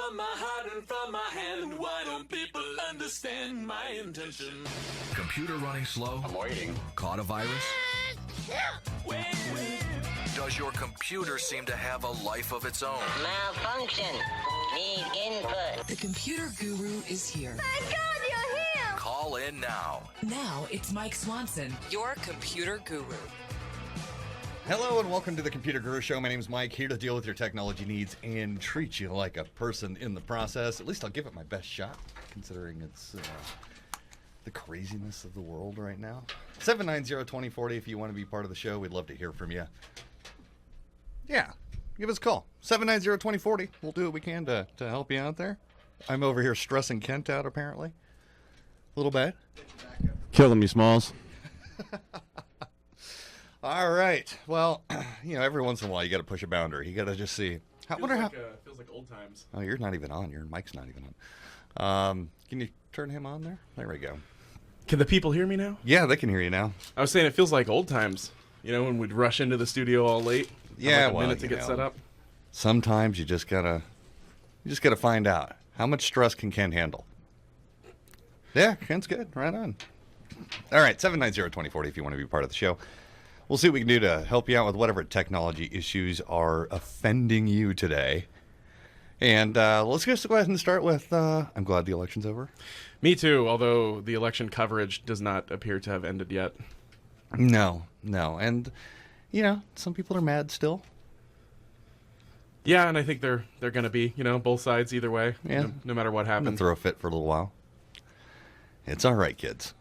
from my heart and from my hand. Why don't people understand my intention? Computer running slow? I'm waiting. Caught a virus? Wait. Does your computer seem to have a life of its own? Malfunction. Need input. The computer guru is here. Thank God you're here! Call in now. Now it's Mike Swanson, your computer guru. Hello and welcome to the Computer Guru Show. My name is Mike, here to deal with your technology needs and treat you like a person in the process. At least I'll give it my best shot, considering it's the craziness of the world right now. 790-2040 if you want to be part of the show. We'd love to hear from you. Yeah, give us a call. 790-2040. We'll do what we can to help you out there. I'm over here stressing Kent out, apparently. A little bit. Kill them, you smalls. All right. Well, every once in a while you got to push a boundary. You got to just see. Feels like old times. Oh, you're not even on. Your mic's not even on. Can you turn him on there? There we go. Can the people hear me now? Yeah, they can hear you now. I was saying it feels like old times. You know, when we'd rush into the studio all late. Yeah, a minute to get set up. Sometimes you just gotta find out how much stress can Ken handle. Yeah, Ken's good. Right on. All right, 790-2040 if you want to be part of the show. We'll see what we can do to help you out with whatever technology issues are offending you today. And let's just go ahead and start with, I'm glad the election's over. Me too, although the election coverage does not appear to have ended yet. No. And, some people are mad still. Yeah, and I think they're going to be, both sides either way, Yeah. no matter what I'm happens. going to throw a fit for a little while. It's all right, kids.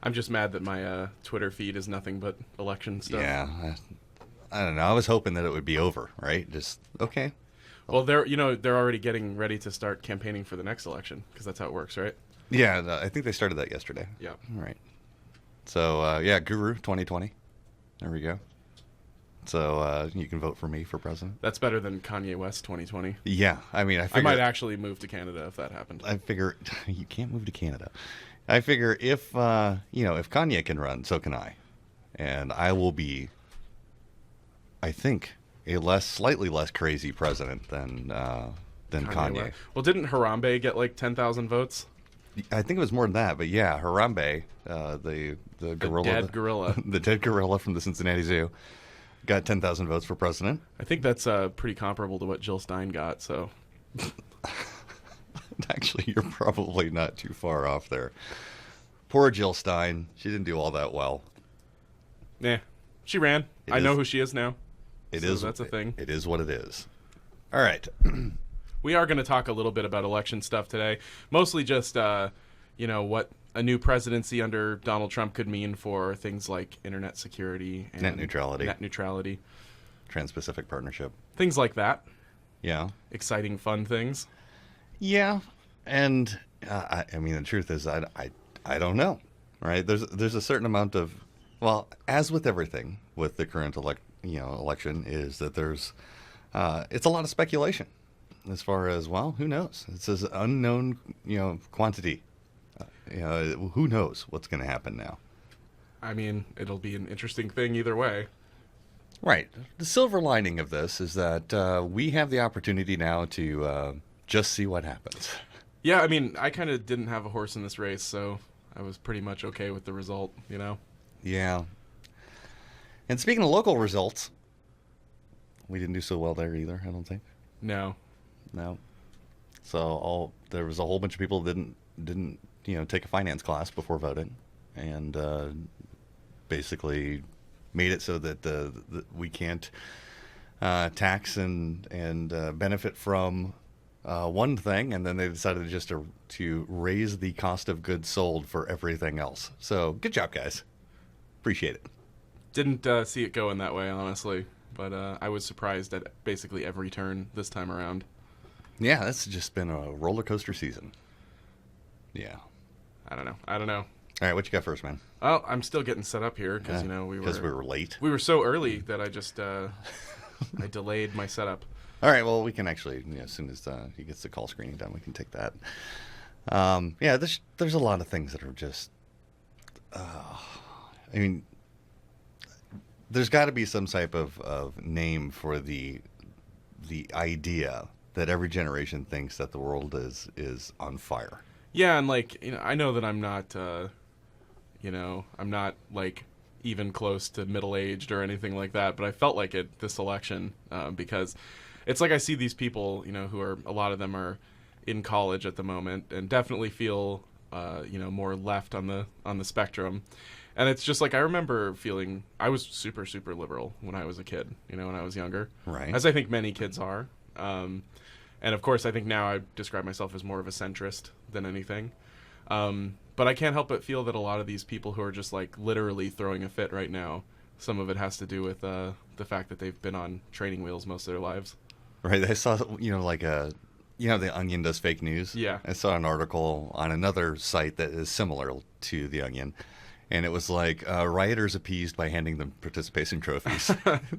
I'm just mad that my Twitter feed is nothing but election stuff. Yeah, I don't know. I was hoping that it would be over, right? Just, okay. Well, they're already getting ready to start campaigning for the next election, because that's how it works, right? Yeah, I think they started that yesterday. Yeah. All right. So, Guru 2020. There we go. So, you can vote for me for president. That's better than Kanye West 2020. Yeah, I might actually move to Canada if that happened. I figure you can't move to Canada. I figure if Kanye can run, so can I. And I will be, I think, a slightly less crazy president than Kanye. Well, didn't Harambe get like 10,000 votes? I think it was more than that, but yeah, Harambe, the gorilla, dead gorilla, the dead gorilla from the Cincinnati Zoo, got 10,000 votes for president. I think that's pretty comparable to what Jill Stein got. So, actually, you're probably not too far off there. Poor Jill Stein, she didn't do all that well. Yeah, she ran. I know who she is now. That's a thing. It is what it is. All right. We are going to talk a little bit about election stuff today. Mostly just, what a new presidency under Donald Trump could mean for things like internet security and net neutrality, Trans-Pacific Partnership, things like that. Yeah. Exciting, fun things. Yeah. And, the truth is, I don't know, right? There's a certain amount of, well, as with everything with the current election, is that there's, it's a lot of speculation. As far as, well, who knows? It's this unknown, quantity. Who knows what's going to happen now? I mean, it'll be an interesting thing either way. Right. The silver lining of this is that we have the opportunity now to just see what happens. Yeah, I kind of didn't have a horse in this race, so I was pretty much okay with the result, Yeah. And speaking of local results, we didn't do so well there either, I don't think. No. So there was a whole bunch of people that didn't take a finance class before voting, and basically made it so that we can't tax and benefit from one thing, and then they decided just to raise the cost of goods sold for everything else. So good job, guys. Appreciate it. Didn't see it going that way, honestly, but I was surprised at basically every turn this time around. Yeah, that's just been a roller coaster season. Yeah. I don't know. All right, what you got first, man? Well, I'm still getting set up here because we were late. We were so early that I just I delayed my setup. All right, well, we can actually, as soon as he gets the call screening done, we can take that. There's a lot of things that are just, there's got to be some type of name for the idea that every generation thinks that the world is on fire. Yeah, and like, I know that I'm not, I'm not like even close to middle-aged or anything like that, but I felt like it this election because it's like I see these people, who are, a lot of them are in college at the moment and definitely feel, more left on the spectrum. And it's just like, I remember feeling, I was super, super liberal when I was a kid, when I was younger. Right. As I think many kids are. And of course, I think now I describe myself as more of a centrist than anything. But I can't help but feel that a lot of these people who are just like literally throwing a fit right now, some of it has to do with the fact that they've been on training wheels most of their lives. Right. I saw, The Onion does fake news. Yeah. I saw an article on another site that is similar to The Onion. And it was like rioters appeased by handing them participation trophies.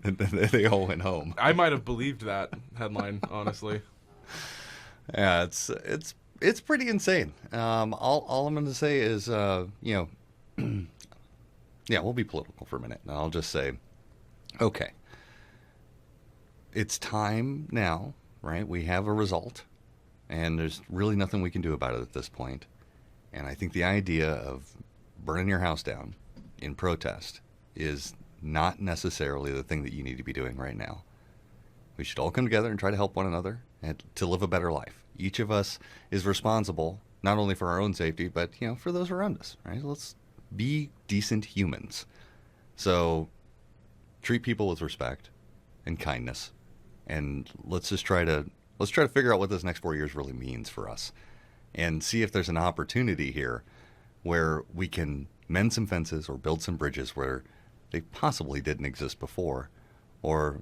They all went home. I might have believed that headline, honestly. Yeah, it's pretty insane. All I'm going to say is, yeah, we'll be political for a minute. And I'll just say, okay, it's time now, right? We have a result, and there's really nothing we can do about it at this point. And I think the idea of burning your house down in protest is not necessarily the thing that you need to be doing right now. We should all come together and try to help one another and to live a better life. Each of us is responsible not only for our own safety, but for those around us, right? Let's be decent humans. So treat people with respect and kindness, and let's try to figure out what this next 4 years really means for us, and see if there's an opportunity here where we can mend some fences or build some bridges where they possibly didn't exist before, or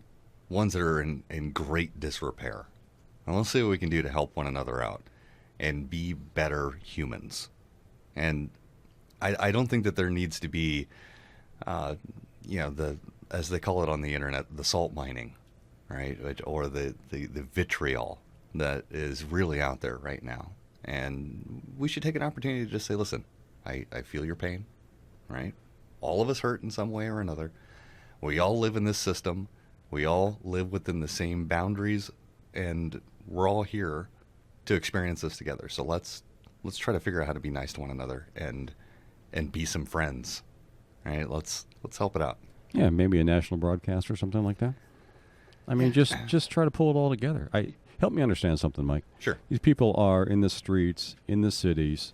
ones that are in great disrepair. And let's see what we can do to help one another out and be better humans. And I don't think that there needs to be, as they call it on the internet, the salt mining, right? Or the vitriol that is really out there right now. And we should take an opportunity to just say, listen, I feel your pain, right? All of us hurt in some way or another. We all live in this system. We all live within the same boundaries, and we're all here to experience this together. So let's try to figure out how to be nice to one another and be some friends, right? Let's help it out. Yeah, maybe a national broadcast or something like that. I mean, just try to pull it all together. Help me understand something, Mike. Sure. These people are in the streets, in the cities,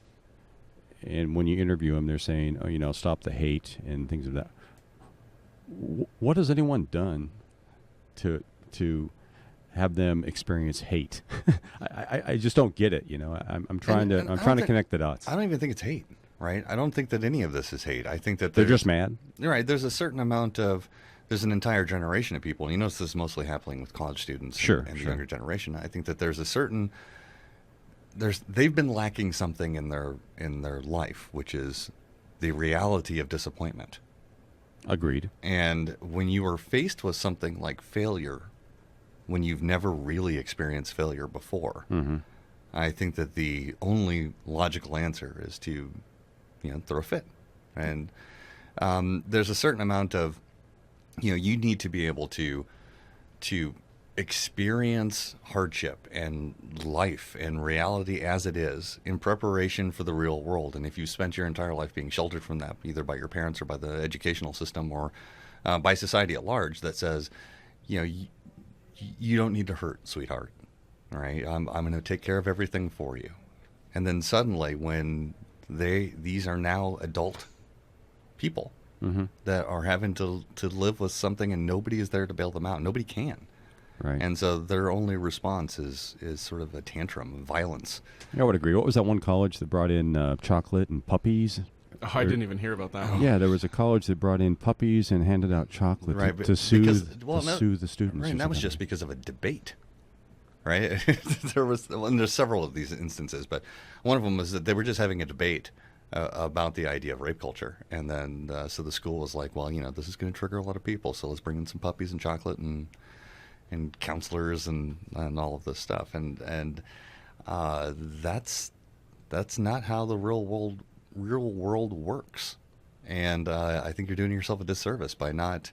and when you interview them, they're saying, stop the hate and things of that. What has anyone done to have them experience hate? I just don't get it. I'm trying to connect the dots. I don't even think it's hate, right? I don't think that any of this is hate. I think that they're just mad. Right. There's a certain amount of, there's an entire generation of people. And this is mostly happening with college students and the younger generation. I think that there's a certain, they've been lacking something in their life, which is the reality of disappointment. Agreed. And when you are faced with something like failure, when you've never really experienced failure before, I think that the only logical answer is to, throw a fit. And there's a certain amount of, you need to be able to experience hardship and life and reality as it is in preparation for the real world. And if you spent your entire life being sheltered from that, either by your parents or by the educational system or by society at large, that says, you don't need to hurt, sweetheart. All right, I'm going to take care of everything for you. And then suddenly, when these are now adult people that are having to live with something, and nobody is there to bail them out. Nobody can. Right. And so their only response is sort of a tantrum, violence. I would agree. What was that one college that brought in chocolate and puppies? Oh, I didn't even hear about that. Yeah, there was a college that brought in puppies and handed out chocolate to soothe the students. Right, and that was just because of a debate, right? There's several of these instances, but one of them was that they were just having a debate about the idea of rape culture, and then so the school was like, well, this is going to trigger a lot of people, so let's bring in some puppies and chocolate and counselors and all of this stuff, and that's not how the real world works. And I think you're doing yourself a disservice by not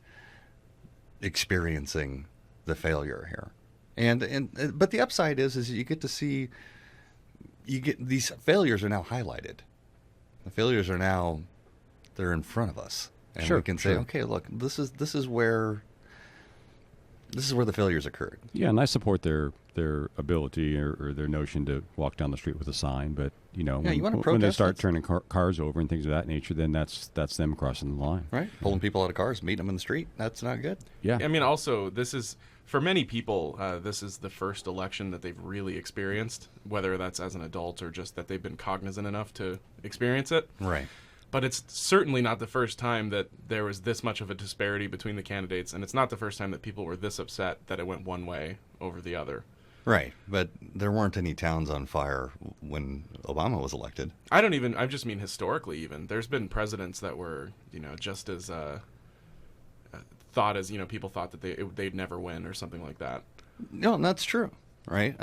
experiencing the failure here. But the upside is you get to see, these failures are now highlighted. The failures are now, they're in front of us, and we can say, okay, look, this is where the failures occurred. Yeah, and I support their ability or their notion to walk down the street with a sign, but when they start turning cars over and things of that nature, then that's them crossing the line. Right, pulling people out of cars, meeting them in the street. That's not good. Yeah, I mean, also this is for many people, this is the first election that they've really experienced, whether that's as an adult or just that they've been cognizant enough to experience it. Right. But it's certainly not the first time that there was this much of a disparity between the candidates, and it's not the first time that people were this upset that it went one way over the other. Right, but there weren't any towns on fire when Obama was elected. I just mean historically even. There's been presidents that were, just as thought as, people thought that they'd never win or something like that. No, that's true. Right,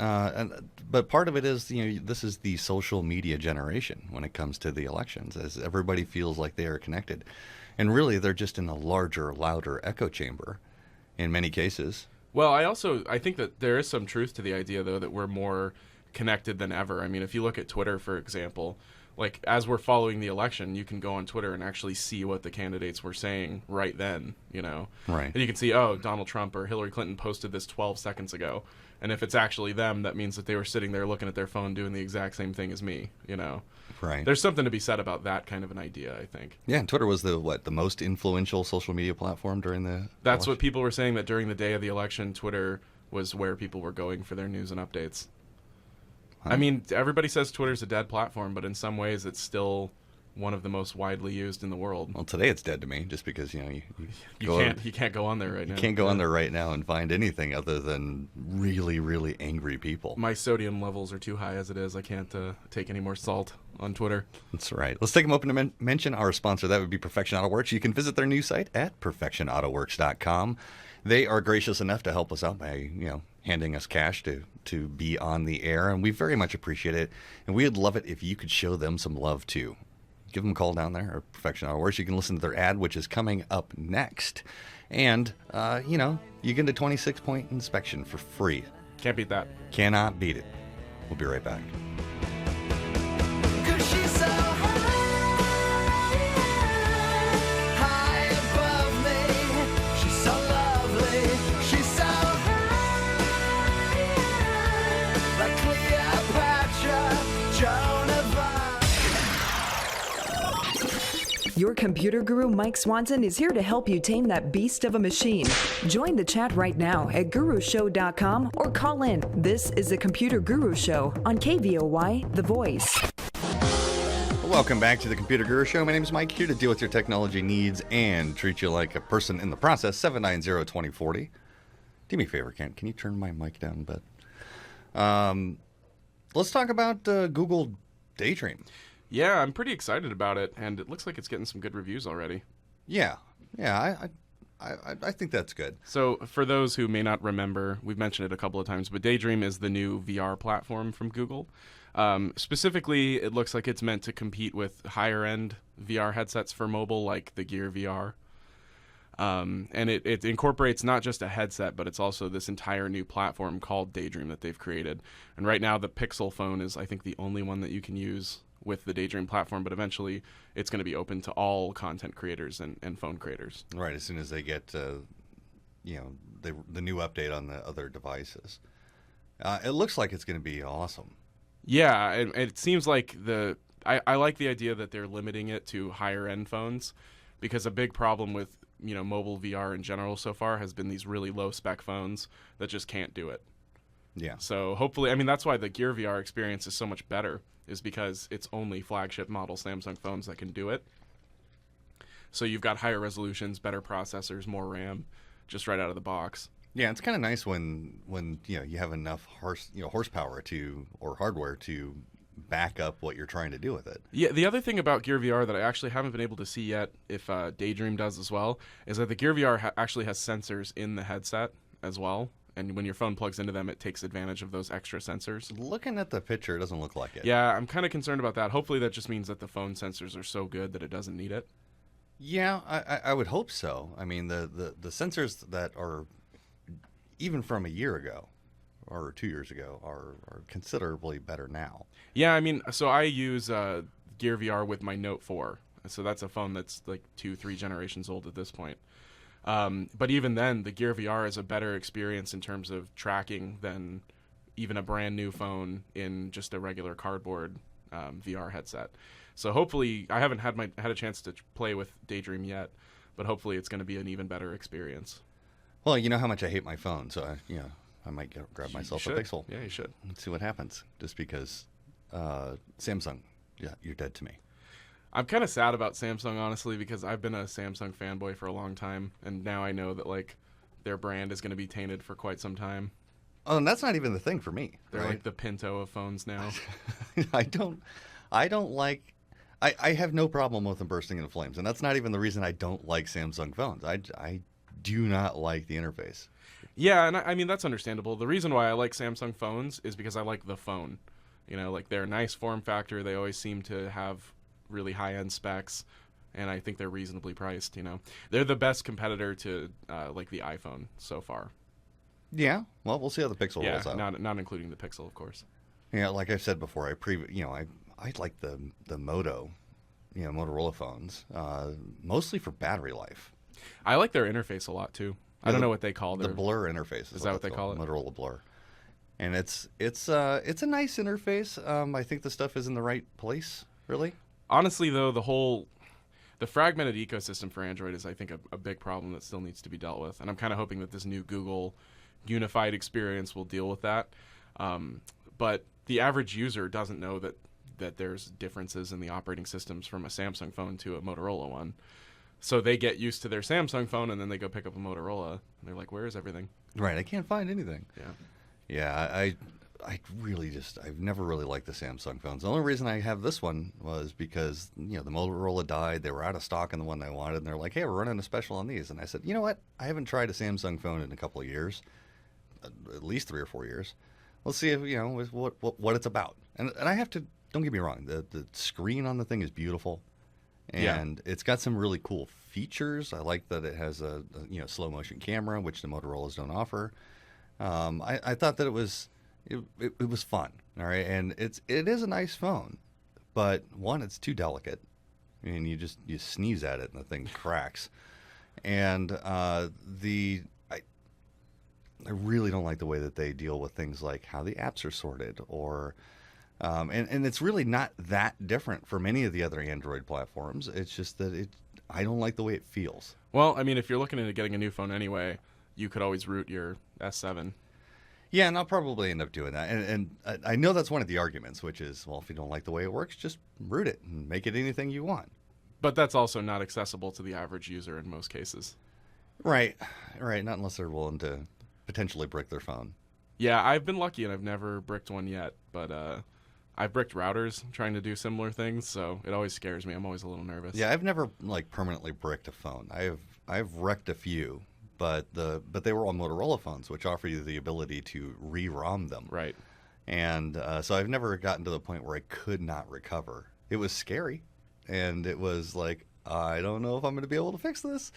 but part of it is this is the social media generation when it comes to the elections, as everybody feels like they are connected, and really they're just in a larger, louder echo chamber, in many cases. Well, I think that there is some truth to the idea, though, that we're more connected than ever. I mean, if you look at Twitter, for example, like as we're following the election, you can go on Twitter and actually see what the candidates were saying right then, Right. And you can see, oh, Donald Trump or Hillary Clinton posted this 12 seconds ago. And if it's actually them, that means that they were sitting there looking at their phone doing the exact same thing as me, Right. There's something to be said about that kind of an idea, I think. Yeah, and Twitter was the most influential social media platform during the That's election. what people were saying, that during the day of the election, Twitter was where people were going for their news and updates. Huh. I mean, everybody says Twitter's a dead platform, but in some ways it's still one of the most widely used in the world. Well, today it's dead to me, just because you can't go on there right now. You can't go on there right now and find anything other than really, really angry people. My sodium levels are too high as it is. I can't take any more salt on Twitter. That's right. Let's take a moment to mention our sponsor. That would be Perfection Auto Works. You can visit their new site at perfectionautoworks.com. They are gracious enough to help us out by handing us cash to be on the air, and we very much appreciate it. And we'd love it if you could show them some love too. Give them a call down there, or Perfection Auto Works. You can listen to their ad, which is coming up next. And, you get a 26-point inspection for free. Can't beat that. Cannot beat it. We'll be right back. Your computer guru, Mike Swanson, is here to help you tame that beast of a machine. Join the chat right now at gurushow.com or call in. This is the Computer Guru Show on KVOY, The Voice. Welcome back to the Computer Guru Show. My name is Mike, here to deal with your technology needs and treat you like a person in the process. 790-2040. Do me a favor, Kent. Can you turn my mic down a bit? Let's talk about Google Daydream. Yeah, I'm pretty excited about it, and it looks like it's getting some good reviews already. Yeah, I think that's good. So for those who may not remember, we've mentioned it a couple of times, but Daydream is the new VR platform from Google. Specifically, it looks like it's meant to compete with higher-end VR headsets for mobile, like the Gear VR. And it incorporates not just a headset, but it's also this entire new platform called Daydream that they've created. And right now, the Pixel phone is, I think, the only one that you can use with the Daydream platform, but eventually it's going to be open to all content creators and phone creators. Right, as soon as they get, the new update on the other devices. It looks like it's going to be awesome. Yeah, it seems like I like the idea that they're limiting it to higher end phones, because a big problem with mobile VR in general so far has been these really low spec phones that just can't do it. Yeah. So hopefully, that's why the Gear VR experience is so much better, is because it's only flagship model Samsung phones that can do it. So you've got higher resolutions, better processors, more RAM, just right out of the box. Yeah, it's kind of nice when you have enough horsepower or hardware to back up what you're trying to do with it. Yeah, the other thing about Gear VR that I actually haven't been able to see yet, if Daydream does as well, is that the Gear VR actually has sensors in the headset as well. And when your phone plugs into them, it takes advantage of those extra sensors. Looking at the picture, it doesn't look like it. Yeah, I'm kind of concerned about that. Hopefully that just means that the phone sensors are so good that it doesn't need it. Yeah, I would hope so. I mean, the sensors that are even from a year ago, or 2 years ago are considerably better now. Yeah, I mean, so I use Gear VR with my Note 4. So that's a phone that's like 2-3 generations old at this point. But even then, the Gear VR is a better experience in terms of tracking than even a brand new phone in just a regular cardboard VR headset. So hopefully, I haven't had a chance to play with Daydream yet, but hopefully it's going to be an even better experience. Well, you know how much I hate my phone, so I might grab myself a Pixel. Yeah, you should. Let's see what happens. Just because Samsung, yeah, you're dead to me. I'm kind of sad about Samsung, honestly, because I've been a Samsung fanboy for a long time, and now I know that like their brand is going to be tainted for quite some time. Oh, and that's not even the thing for me. They're right? like the Pinto of phones now. I don't like. I have no problem with them bursting into flames, and that's not even the reason I don't like Samsung phones. I do not like the interface. Yeah, and I mean that's understandable. The reason why I like Samsung phones is because I like the phone. You know, like they're a nice form factor. They always seem to have really high-end specs, and I think they're reasonably priced. You know, they're the best competitor to like the iPhone so far. Yeah, well, we'll see how the Pixel rolls out. not including the Pixel, of course. Yeah, like I said before, I like the Moto, Motorola phones, mostly for battery life. I like their interface a lot too. I don't know what they call the Blur interface. Is that what they call it? Motorola Blur, and it's a nice interface. I think the stuff is in the right place, really. Honestly, though, the fragmented ecosystem for Android is, I think, a big problem that still needs to be dealt with, and I'm kind of hoping that this new Google unified experience will deal with that. But the average user doesn't know that there's differences in the operating systems from a Samsung phone to a Motorola one. So they get used to their Samsung phone, and then they go pick up a Motorola, and they're like, where is everything? Right, I can't find anything. Yeah. Yeah, I've never really liked the Samsung phones. The only reason I have this one was because, the Motorola died. They were out of stock in the one I wanted, and they're like, hey, we're running a special on these. And I said, you know what? I haven't tried a Samsung phone in a couple of years, at least 3 or 4 years. Let's see if, what it's about. And I have to, don't get me wrong, the screen on the thing is beautiful. And It's got some really cool features. I like that it has a slow motion camera, which the Motorola's don't offer. I thought that it was fun, all right, and it is a nice phone, but one, it's too delicate. I mean, you sneeze at it and the thing cracks, and I really don't like the way that they deal with things like how the apps are sorted, or and it's really not that different from any of the other Android platforms. It's just that I don't like the way it feels. Well, I mean, if you're looking into getting a new phone anyway, you could always root your S7. Yeah, and I'll probably end up doing that. And I know that's one of the arguments, which is, well, if you don't like the way it works, just root it and make it anything you want. But that's also not accessible to the average user in most cases. Right. Not unless they're willing to potentially brick their phone. Yeah, I've been lucky and I've never bricked one yet, but I've bricked routers trying to do similar things, so it always scares me. I'm always a little nervous. Yeah, I've never permanently bricked a phone. I've wrecked a few. But they were all Motorola phones, which offer you the ability to re-ROM them. Right. And so I've never gotten to the point where I could not recover. It was scary, and it was like, I don't know if I'm going to be able to fix this.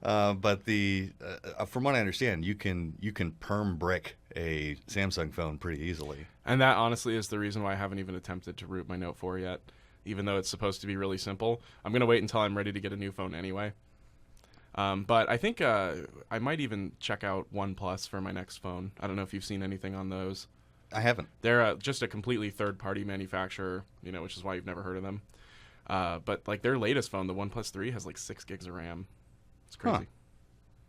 But from what I understand, you can perm brick a Samsung phone pretty easily. And that honestly is the reason why I haven't even attempted to root my Note 4 yet, even though it's supposed to be really simple. I'm going to wait until I'm ready to get a new phone anyway. But I think I might even check out OnePlus for my next phone. I don't know if you've seen anything on those. I haven't. They're just a completely third-party manufacturer, which is why you've never heard of them. But like their latest phone, the OnePlus 3, has like 6 gigs of RAM. It's crazy.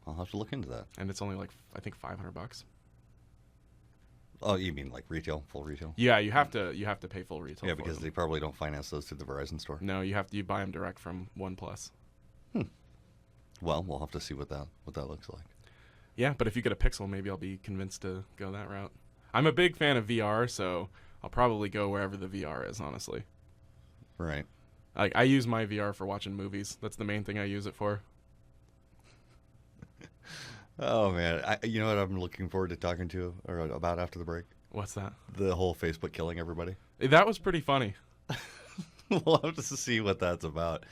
Huh. I'll have to look into that. And it's only like I think $500. Oh, you mean like retail, full retail? Yeah, you have to pay full retail. Yeah, because they probably don't finance those through the Verizon store. No, you buy them direct from OnePlus. Well, we'll have to see what that looks like. Yeah, but if you get a Pixel, maybe I'll be convinced to go that route. I'm a big fan of VR, so I'll probably go wherever the VR is, honestly. Right. Like I use my VR for watching movies. That's the main thing I use it for. Oh man, you know what I'm looking forward to talking to you about after the break? What's that? The whole Facebook killing everybody. That was pretty funny. We'll have to see what that's about.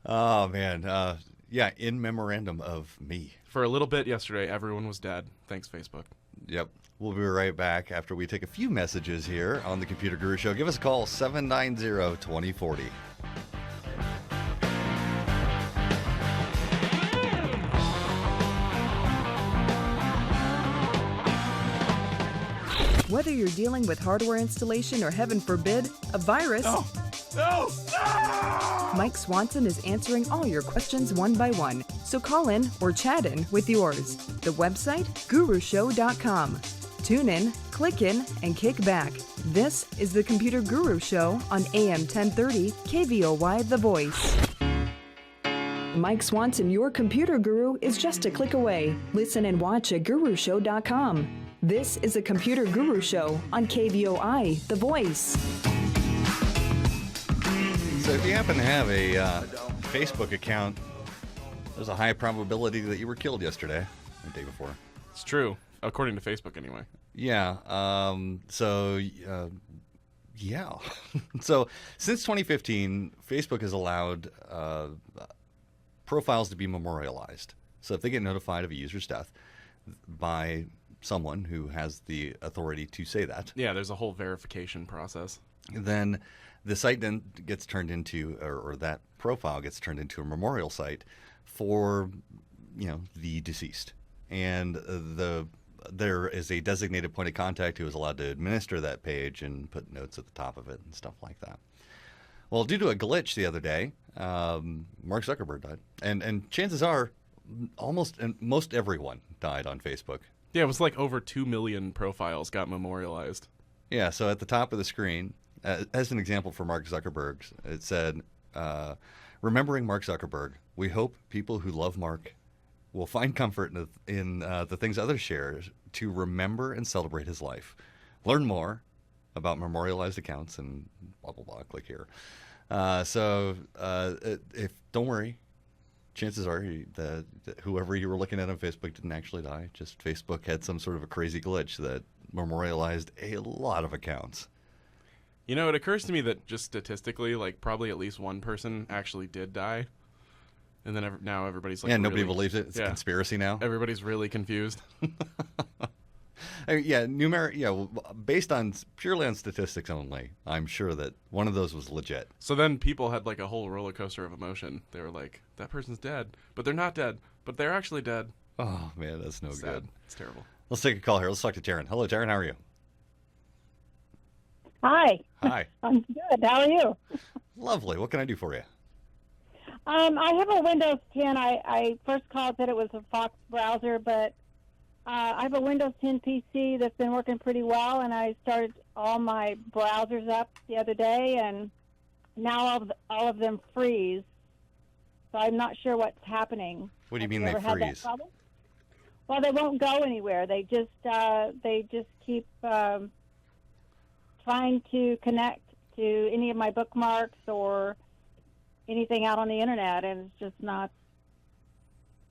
Oh man, yeah, in memorandum of me. For a little bit yesterday, everyone was dead. Thanks, Facebook. Yep. We'll be right back after we take a few messages here on the Computer Guru Show. Give us a call, 790-2040. Whether you're dealing with hardware installation or, heaven forbid, a virus, No! Mike Swanson is answering all your questions one by one. So call in or chat in with yours. The website, gurushow.com. Tune in, click in, and kick back. This is the Computer Guru Show on AM 1030 KVOY The Voice. Mike Swanson, your computer guru, is just a click away. Listen and watch at gurushow.com. This is the Computer Guru Show on KVOI The Voice. So if you happen to have a Facebook account, there's a high probability that you were killed yesterday, the day before. It's true, according to Facebook anyway. Yeah. Yeah. So since 2015, Facebook has allowed profiles to be memorialized. So if they get notified of a user's death by someone who has the authority to say that. Yeah, there's a whole verification process. Then the site then gets turned into, or that profile gets turned into a memorial site for, the deceased. And there is a designated point of contact who is allowed to administer that page and put notes at the top of it and stuff like that. Well, due to a glitch the other day, Mark Zuckerberg died. And chances are most everyone died on Facebook. Yeah, it was like over 2 million profiles got memorialized. Yeah, so at the top of the screen, as an example for Mark Zuckerberg, it said, remembering Mark Zuckerberg, we hope people who love Mark will find comfort in the things others share to remember and celebrate his life. Learn more about memorialized accounts and blah, blah, blah. Click here. Don't worry. Chances are that whoever you were looking at on Facebook didn't actually die. Just Facebook had some sort of a crazy glitch that memorialized a lot of accounts. It occurs to me that just statistically, like probably at least one person actually did die. And then now everybody's like, nobody believes it. It's a conspiracy now. Everybody's really confused. Based on purely on statistics only, I'm sure that one of those was legit. So then people had like a whole roller coaster of emotion. They were like, that person's dead, but they're not dead, but they're actually dead. Oh, man, that's no Sad. good. It's terrible. Let's take a call here. Let's talk to Taryn. Hello, Taryn. How are you? Hi. Hi. I'm good. How are you? Lovely. What can I do for you? I have a Windows 10. I first called that it was a Fox browser, but I have a Windows 10 PC that's been working pretty well, and I started all my browsers up the other day, and now all of them freeze. So I'm not sure what's happening. What do you mean Have they ever had that freeze? problem? Well, they won't go anywhere. They just keep trying to connect to any of my bookmarks or anything out on the internet, and it's just not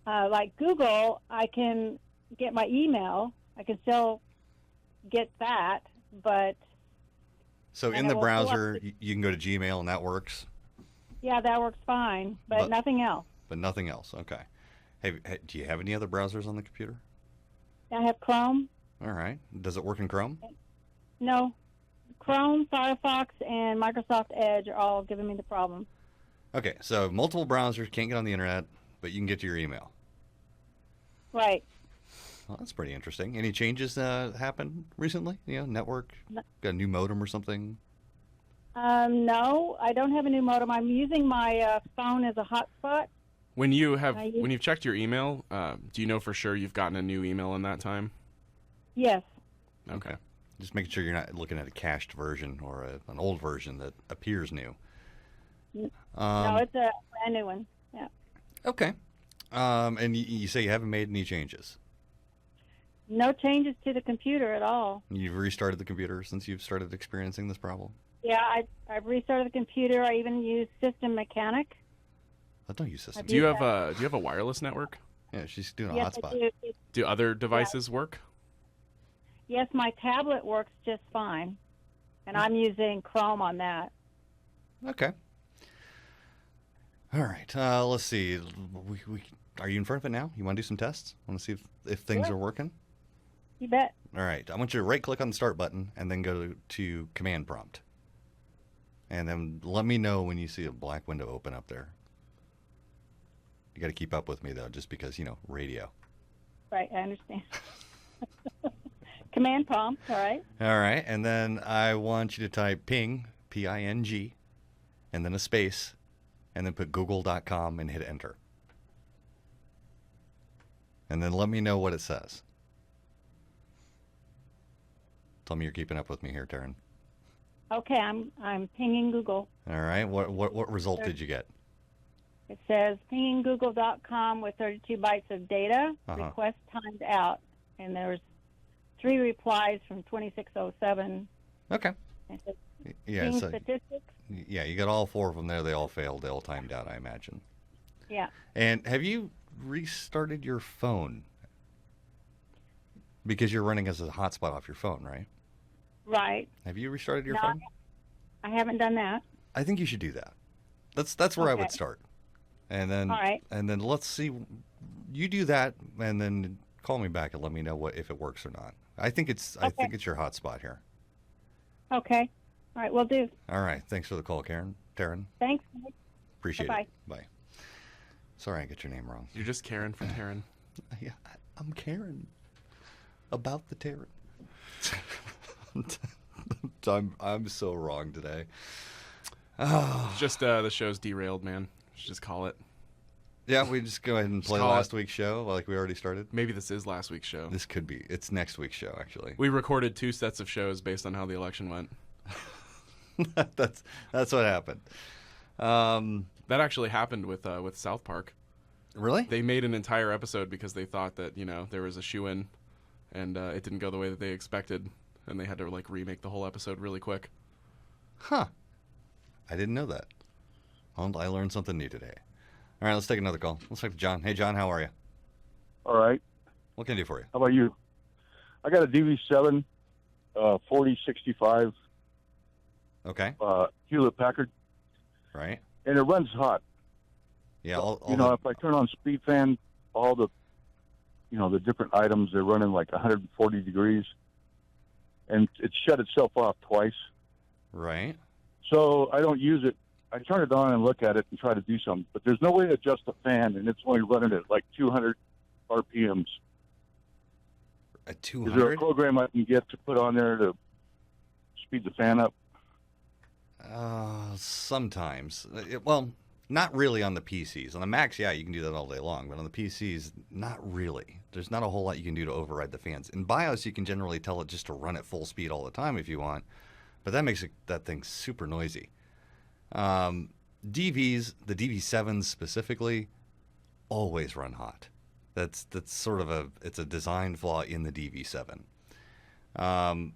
like Google. I can get my email. I can still get that, but so in the browser, you can go to Gmail, and that works? Yeah, that works fine, but nothing else. But nothing else. Okay. Hey, do you have any other browsers on the computer? I have Chrome. All right. Does it work in Chrome? No. Chrome, Firefox, and Microsoft Edge are all giving me the problem. Okay, so multiple browsers, can't get on the internet, but you can get to your email. Right. Well, that's pretty interesting. Any changes happened recently? Network, got a new modem or something? No, I don't have a new modem. I'm using my phone as a hotspot. When you've checked your email, do you know for sure you've gotten a new email in that time? Yes. Okay. Just making sure you're not looking at a cached version or an old version that appears new. No, it's a brand new one. Yeah. Okay. And you say you haven't made any changes? No changes to the computer at all. You've restarted the computer since you've started experiencing this problem? Yeah, I've restarted the computer. I even use System Mechanic. I don't use System. Do you have a wireless network? Yeah, she's doing a Yes, hotspot. I do. Do other devices work? Yes, my tablet works just fine, and I'm using Chrome on that. Okay. All right. Let's see. Are you in front of it now? You want to do some tests? Want to see if things are working? You bet. All right. I want you to right-click on the start button and then go to command prompt. And then let me know when you see a black window open up there. You got to keep up with me, though, just because, radio. Right, I understand. Command prompt, all right. All right. And then I want you to type ping, P-I-N-G, and then a space, and then put google.com and hit enter. And then let me know what it says. Tell me you're keeping up with me here, Taryn. Okay, I'm pinging Google. All right. What result did you get? It says pinging google.com with 32 bytes of data. Request timed out. And there's 3 replies from 2607. Okay. It says Yeah. ping So, statistics. yeah, you got all 4 of them there. They all failed. They all timed out, I imagine. Yeah. And have you restarted your phone? Because you're running as a hotspot off your phone, right? Right. Have you restarted your No, phone? I haven't done that. I think you should do that. That's where I would Okay. start. And then All right. and then let's see, you do that and then call me back and let me know if it works or not. I think it's your hotspot here. Okay. All right, we'll do. All right. Thanks for the call, Taryn. Thanks. Appreciate Bye-bye. it. Bye. Sorry I get your name wrong. You're just Karen for Taryn. Yeah, I'm Karen. About the Taryn. I'm so wrong today. It's just the show's derailed, man. Should just call it. Yeah, we just go ahead and play call last week's show like we already started. Maybe this is last week's show. This could be. It's next week's show, actually. We recorded 2 sets of shows based on how the election went. That's what happened. That actually happened with South Park. Really? They made an entire episode because they thought that there was a shoo-in, and it didn't go the way that they expected, and they had to remake the whole episode really quick. Huh. I didn't know that. Well, I learned something new today. All right, let's take another call. Let's talk to John. Hey, John, how are you? All right. What can I do for you? How about you? I got a DV7 4065 Okay. Hewlett Packard, Right. and it runs hot. Yeah. If I turn on speed fan, all the, the different items, they're running like 140 degrees, and it shut itself off twice. Right. So I don't use it. I turn it on and look at it and try to do something, but there's no way to adjust the fan, and it's only running at like 200 RPMs. At Is there a 200? program I can get to put on there to speed the fan up? Sometimes. Well, not really on the PCs. On the Macs, yeah, you can do that all day long, but on the PCs, not really. There's not a whole lot you can do to override the fans. In BIOS, you can generally tell it just to run at full speed all the time if you want, but that makes that thing super noisy. DVs, the DV7s specifically, always run hot. That's sort of it's a design flaw in the DV7.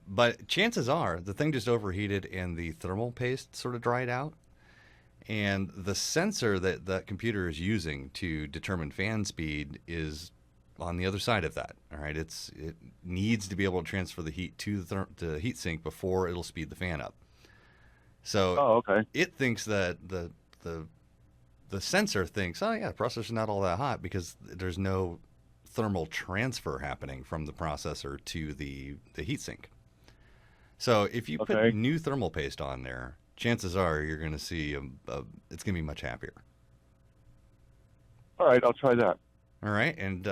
But chances are the thing just overheated and the thermal paste sort of dried out. And the sensor that computer is using to determine fan speed is on the other side of that. All right, it needs to be able to transfer the heat to the heat sink before it'll speed the fan up. So it thinks that the sensor thinks, oh yeah, the processor's not all that hot because there's no thermal transfer happening from the processor to the heatsink. So if you put new thermal paste on there, chances are you're going to see it's going to be much happier. All right, I'll try that. All right, and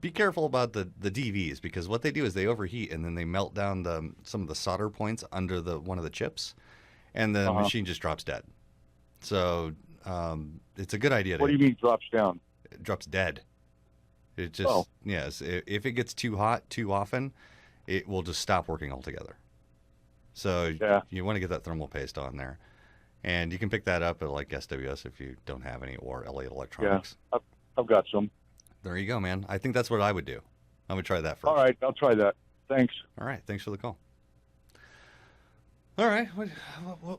be careful about the DVs because what they do is they overheat and then they melt down some of the solder points under one of the chips, and the machine just drops dead. So it's a good idea. What do you mean drops down? It drops dead. It just yes. If it gets too hot too often, it will just stop working altogether. So you want to get that thermal paste on there, and you can pick that up at like SWS if you don't have any, or LA Electronics. Yeah, I've got some. There you go, man. I think that's what I would do. I would try that first. All right, I'll try that. Thanks. All right, thanks for the call. All right,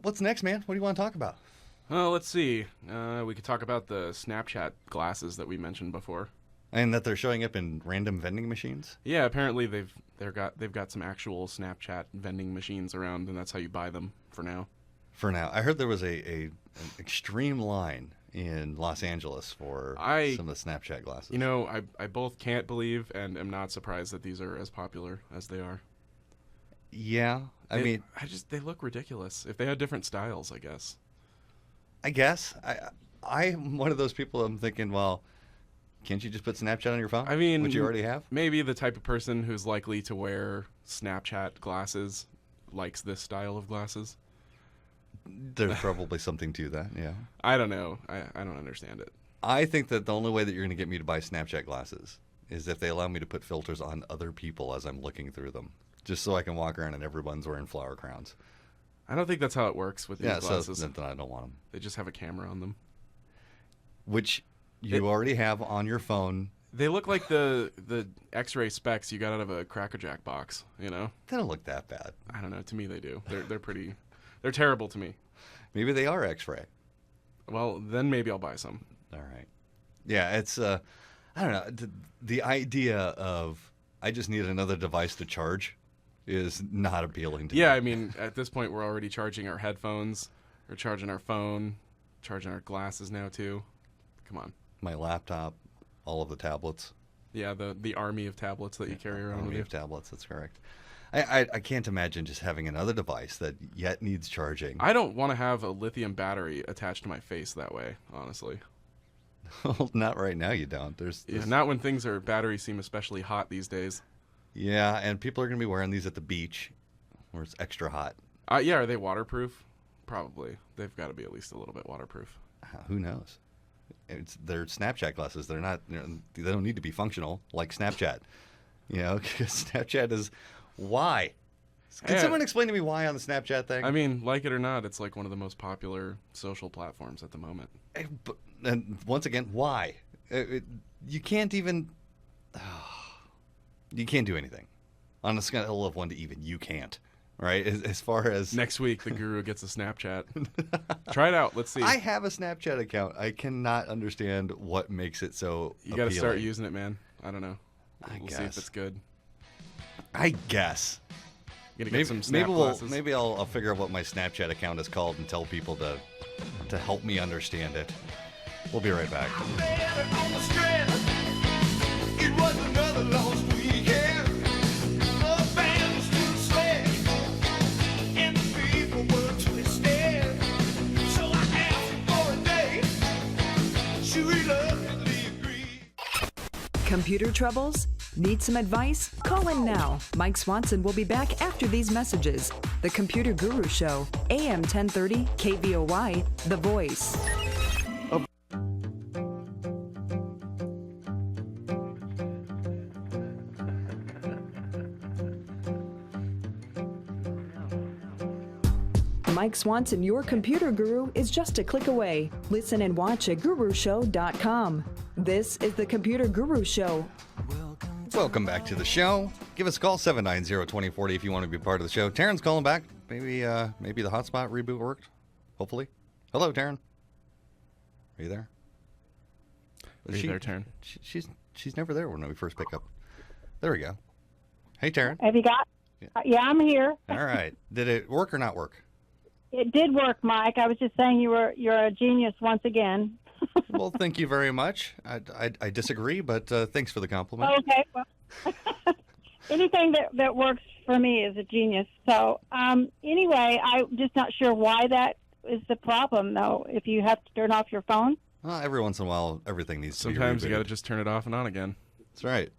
what's next, man? What do you want to talk about? Well, let's see. We could talk about the Snapchat glasses that we mentioned before. And that they're showing up in random vending machines? Yeah, apparently they've got some actual Snapchat vending machines around, and that's how you buy them for now. For now. I heard there was an extreme line in Los Angeles for some of the Snapchat glasses. You know, I both can't believe and am not surprised that these are as popular as they are. Yeah, I mean, they look ridiculous. If they had different styles, I guess. I'm one of those people. I'm thinking, well, can't you just put Snapchat on your phone? I mean, which you already have. Maybe the type of person who's likely to wear Snapchat glasses likes this style of glasses. There's probably something to that. Yeah. I don't know. I don't understand it. I think that the only way that you're going to get me to buy Snapchat glasses is if they allow me to put filters on other people as I'm looking through them, just so I can walk around and everyone's wearing flower crowns. I don't think that's how it works with these glasses. So then I don't want them. They just have a camera on them. Which you already have on your phone. They look like the X-ray specs you got out of a Cracker Jack box, you know? They don't look that bad. I don't know. To me, they do. They're terrible to me. Maybe they are X-ray. Well, then maybe I'll buy some. All right. Yeah, it's, I don't know. The idea of I just need another device to charge is not appealing to me. Yeah, I mean, at this point, we're already charging our headphones. We're charging our phone. Charging our glasses now, too. Come on. My laptop, all of the tablets. Yeah, the army of tablets that you carry around with you. Army of tablets, that's correct. I can't imagine just having another device that yet needs charging. I don't want to have a lithium battery attached to my face that way, honestly. Well, not right now you don't. There's not when batteries seem especially hot these days. Yeah, and people are going to be wearing these at the beach where it's extra hot. Yeah, are they waterproof? Probably. They've got to be at least a little bit waterproof. Who knows? They're Snapchat glasses. They're not. They don't need to be functional like Snapchat. You know, because Snapchat is why. Can someone explain to me why on the Snapchat thing? I mean, like it or not, it's like one of the most popular social platforms at the moment. And once again, why? You can't even. You can't do anything. On a scale of 1 to even, you can't. Right? As far as... Next week, the guru gets a Snapchat. Try it out. Let's see. I have a Snapchat account. I cannot understand what makes it so You got to start using it, man. I don't know. We'll see if it's good. I guess. You gonna get some Snap glasses? Maybe I'll figure out what my Snapchat account is called and tell people to help me understand it. We'll be right back. It was another lost weekend. The band was too slick, and the people were twisted. So I asked for a date. She reluctantly agreed. Computer troubles? Need some advice? Call in now. Mike Swanson will be back after these messages. The Computer Guru Show, AM 1030, KVOY, The Voice. Mike Swanson, your computer guru, is just a click away. Listen and watch at gurushow.com. This is the Computer Guru Show. Welcome back to the show. Give us a call, 790-2040, if you want to be part of the show. Taryn's calling back. Maybe the hotspot reboot worked. Hopefully. Hello, Taryn. Are you there? Are you there, Taryn? She's never there when we first pick up. There we go. Hey, Taryn. Have you got? Yeah, I'm here. All right. Did it work or not work? It did work, Mike. I was just saying you're a genius once again. Well, thank you very much. I disagree, but thanks for the compliment. Okay. Well, anything that works for me is a genius. So anyway, I'm just not sure why that is the problem, though, if you have to turn off your phone. Well, every once in a while, everything needs to be Sometimes you rebooted. got to just turn it off and on again. That's right.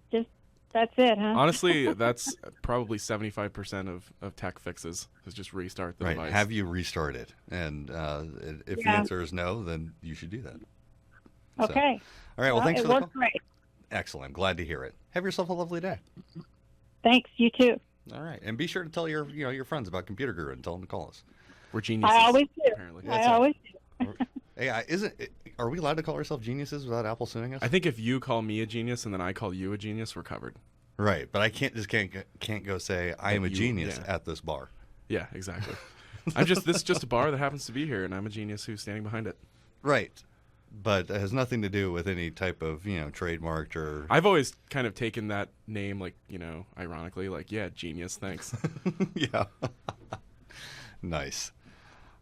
That's it, huh? Honestly, that's probably 75% of tech fixes is just restart the device. Have you restarted? And if the answer is no, then you should do that. Okay. So, all right. Well, thanks for the call. It worked great. Excellent. Glad to hear it. Have yourself a lovely day. Thanks. You too. All right. And be sure to tell your friends about Computer Guru and tell them to call us. We're geniuses. I always do. Apparently. I always do. Hey, are we allowed to call ourselves geniuses without Apple suing us? I think if you call me a genius and then I call you a genius, we're covered. Right, but I can't go say I am a genius at this bar. Yeah, exactly. This is just a bar that happens to be here, and I'm a genius who's standing behind it. Right, but it has nothing to do with any type of trademarked or. I've always kind of taken that name ironically, genius. Thanks. Yeah. Nice.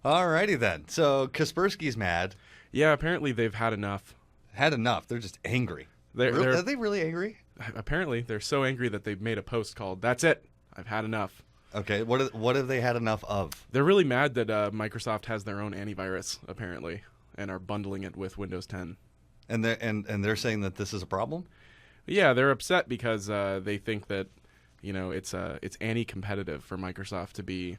Alrighty then. So Kaspersky's mad. Yeah, apparently they've had enough. Had enough. They're just angry. Are they really angry? Apparently, they're so angry that they've made a post called, "That's it. I've had enough." Okay, what have they had enough of? They're really mad that Microsoft has their own antivirus, apparently, and are bundling it with Windows 10. And they're saying that this is a problem? Yeah, they're upset because they think that, it's anti-competitive for Microsoft to be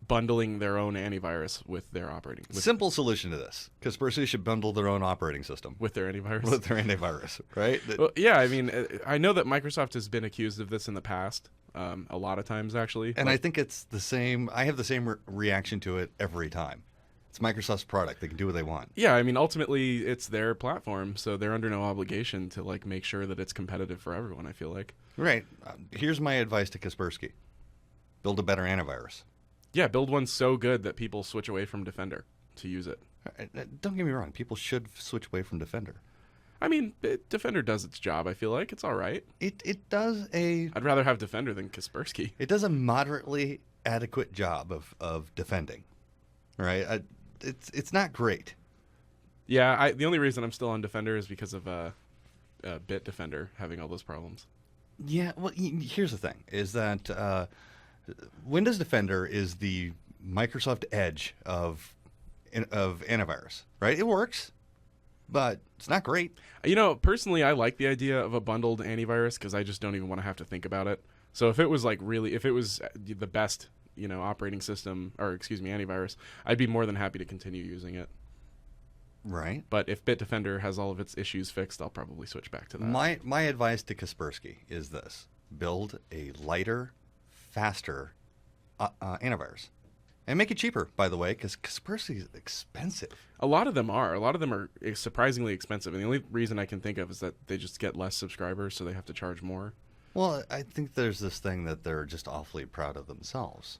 bundling their own antivirus with their operating. Simple solution to this. Kaspersky should bundle their own operating system. With their antivirus? With their antivirus, right? Well, yeah, I mean, I know that Microsoft has been accused of this in the past, a lot of times, actually. And I think it's the same. I have the same reaction to it every time. It's Microsoft's product. They can do what they want. Yeah, I mean, ultimately, it's their platform, so they're under no obligation to, make sure that it's competitive for everyone, I feel like. Right. Here's my advice to Kaspersky. Build a better antivirus. Yeah, build one so good that people switch away from Defender to use it. Don't get me wrong. People should switch away from Defender. I mean, Defender does its job, I feel like. It's all right. It does a... I'd rather have Defender than Kaspersky. It does a moderately adequate job of defending, right? It's not great. Yeah, the only reason I'm still on Defender is because of Bitdefender having all those problems. Yeah, well, here's the thing, is that Windows Defender is the Microsoft Edge of antivirus, right? It works, but it's not great. Personally, I like the idea of a bundled antivirus because I just don't even want to have to think about it. So if it was if it was the best, operating system, or antivirus, I'd be more than happy to continue using it. Right. But if Bitdefender has all of its issues fixed, I'll probably switch back to that. My advice to Kaspersky is this: build a lighter, faster antivirus. And make it cheaper, by the way, because Kaspersky is expensive. A lot of them are. A lot of them are surprisingly expensive. And the only reason I can think of is that they just get less subscribers, so they have to charge more. Well, I think there's this thing that they're just awfully proud of themselves.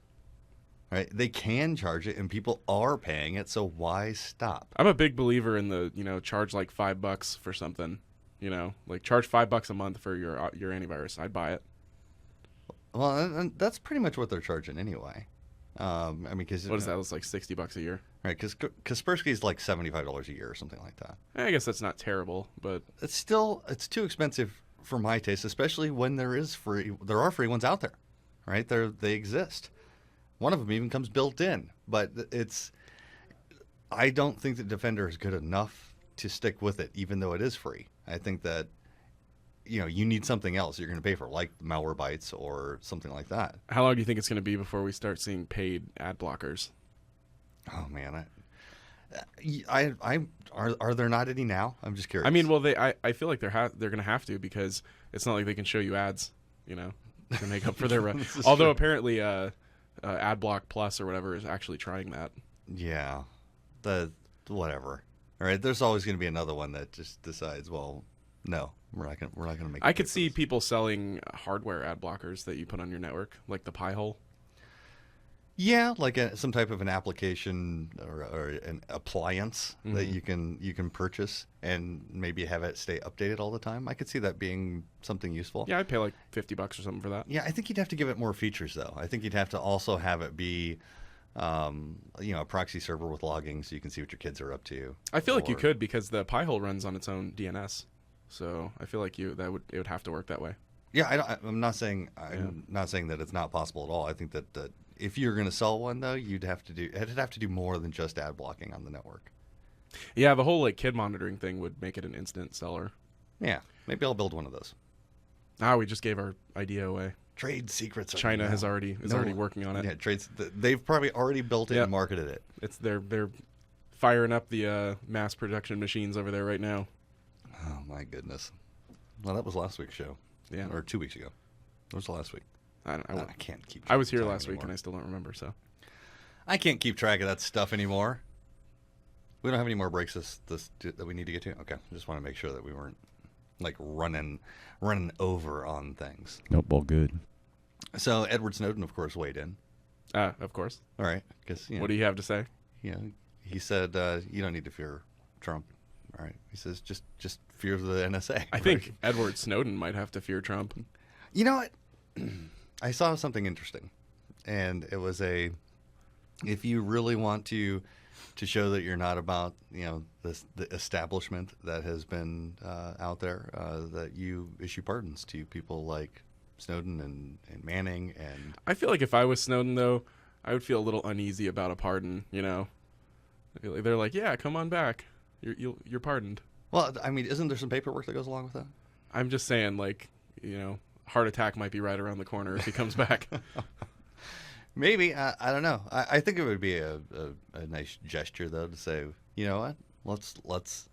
Right? They can charge it, and people are paying it, so why stop? I'm a big believer in the, charge like $5 for something. Charge $5 a month for your antivirus. I'd buy it. Well, and that's pretty much what they're charging anyway. Because what is that? It's like $60 a year, right? Because Kaspersky is like $75 a year or something like that. I guess that's not terrible, but it's too expensive for my taste, especially when there are free ones out there, right? They exist. One of them even comes built in, but I don't think that Defender is good enough to stick with it, even though it is free. I think that you need something else you're going to pay for, like Malwarebytes or something like that. How long do you think it's going to be before we start seeing paid ad blockers? Oh man, are there not any now? I'm just curious. I mean, well, I feel like they're going to have to, because it's not like they can show you ads, to make up for their. Although apparently, AdBlock Plus or whatever is actually trying that. Yeah, whatever. All right, there's always going to be another one that just decides, well, no, we're not going to make. I could see people selling hardware ad blockers that you put on your network, like the piehole. Yeah, like some type of an application or an appliance that you can purchase and maybe have it stay updated all the time. I could see that being something useful. Yeah, I'd pay like $50 or something for that. Yeah, I think you'd have to give it more features though. I think you'd have to also have it be, a proxy server with logging so you can see what your kids are up to. I feel like you could, because the piehole runs on its own DNS, so I feel like it would have to work that way. Yeah, I'm not saying that it's not possible at all. I think that if you're going to sell one, though, it'd have to do more than just ad blocking on the network. Yeah, the whole kid monitoring thing would make it an instant seller. Yeah, maybe I'll build one of those. We just gave our idea away. Trade secrets. China is already working on it. Yeah, they've probably already built it and marketed it. They're firing up the mass production machines over there right now. Oh my goodness! Well, that was last week's show. Yeah, or 2 weeks ago. What was the last week? I can't keep. I was here last week and I still don't remember. So I can't keep track of that stuff anymore. We don't have any more breaks that we need to get to. Okay, I just want to make sure that we weren't like running over on things. Nope, all good. So Edward Snowden, of course, weighed in. Of course. All right, because what do you have to say? He said you don't need to fear Trump. All right, he says just fear the NSA. I think Edward Snowden might have to fear Trump. You know what? I saw something interesting, and it was if you really want to show that you're not about, the establishment that has been out there, that you issue pardons to people like Snowden and Manning. And I feel like if I was Snowden, though, I would feel a little uneasy about a pardon, I feel like they're like, yeah, come on back. You're pardoned. Well, I mean, isn't there some paperwork that goes along with that? I'm just saying, like, heart attack might be right around the corner if he comes back. Maybe. I don't know. I think it would be a nice gesture, though, to say, you know what, let's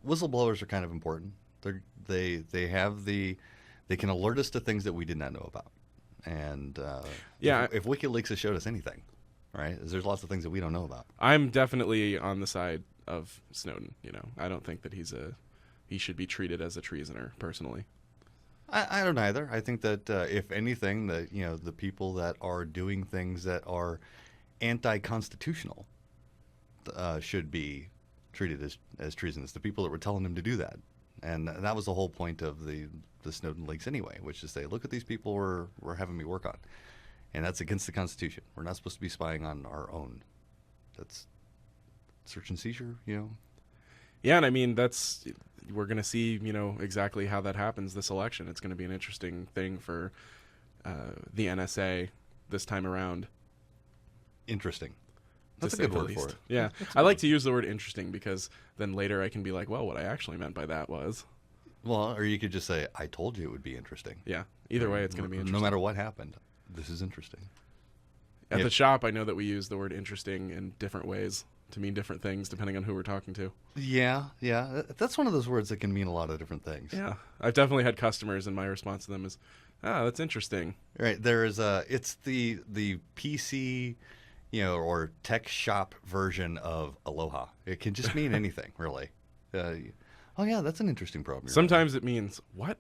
whistleblowers are kind of important. They can alert us to things that we did not know about. And if WikiLeaks has showed us anything, right, there's lots of things that we don't know about. I'm definitely on the side of Snowden. I don't think that he should be treated as a treasoner, personally. I don't either. I think that if anything, that the people that are doing things that are anti-constitutional should be treated as treasonous. The people that were telling him to do that, and that was the whole point of the Snowden leaks anyway, which is say, look at these people we're having me work on, and that's against the Constitution. We're not supposed to be spying on our own. That's search and seizure, Yeah, and I mean we're going to see, exactly how that happens this election. It's going to be an interesting thing for the NSA this time around. Interesting. That's a good word for it. Yeah. I like to use the word interesting because then later I can be like, well, what I actually meant by that was. Well, or you could just say, I told you it would be interesting. Yeah. Either way, it's going to be interesting. No matter what happened, this is interesting. At the shop, I know that we use the word interesting in different ways to mean different things depending on who we're talking to. Yeah. That's one of those words that can mean a lot of different things. Yeah. I've definitely had customers, and my response to them is, that's interesting. Right. There is it's the PC, or tech shop version of aloha. It can just mean anything, really. Oh, yeah, that's an interesting problem. Sometimes it means, what?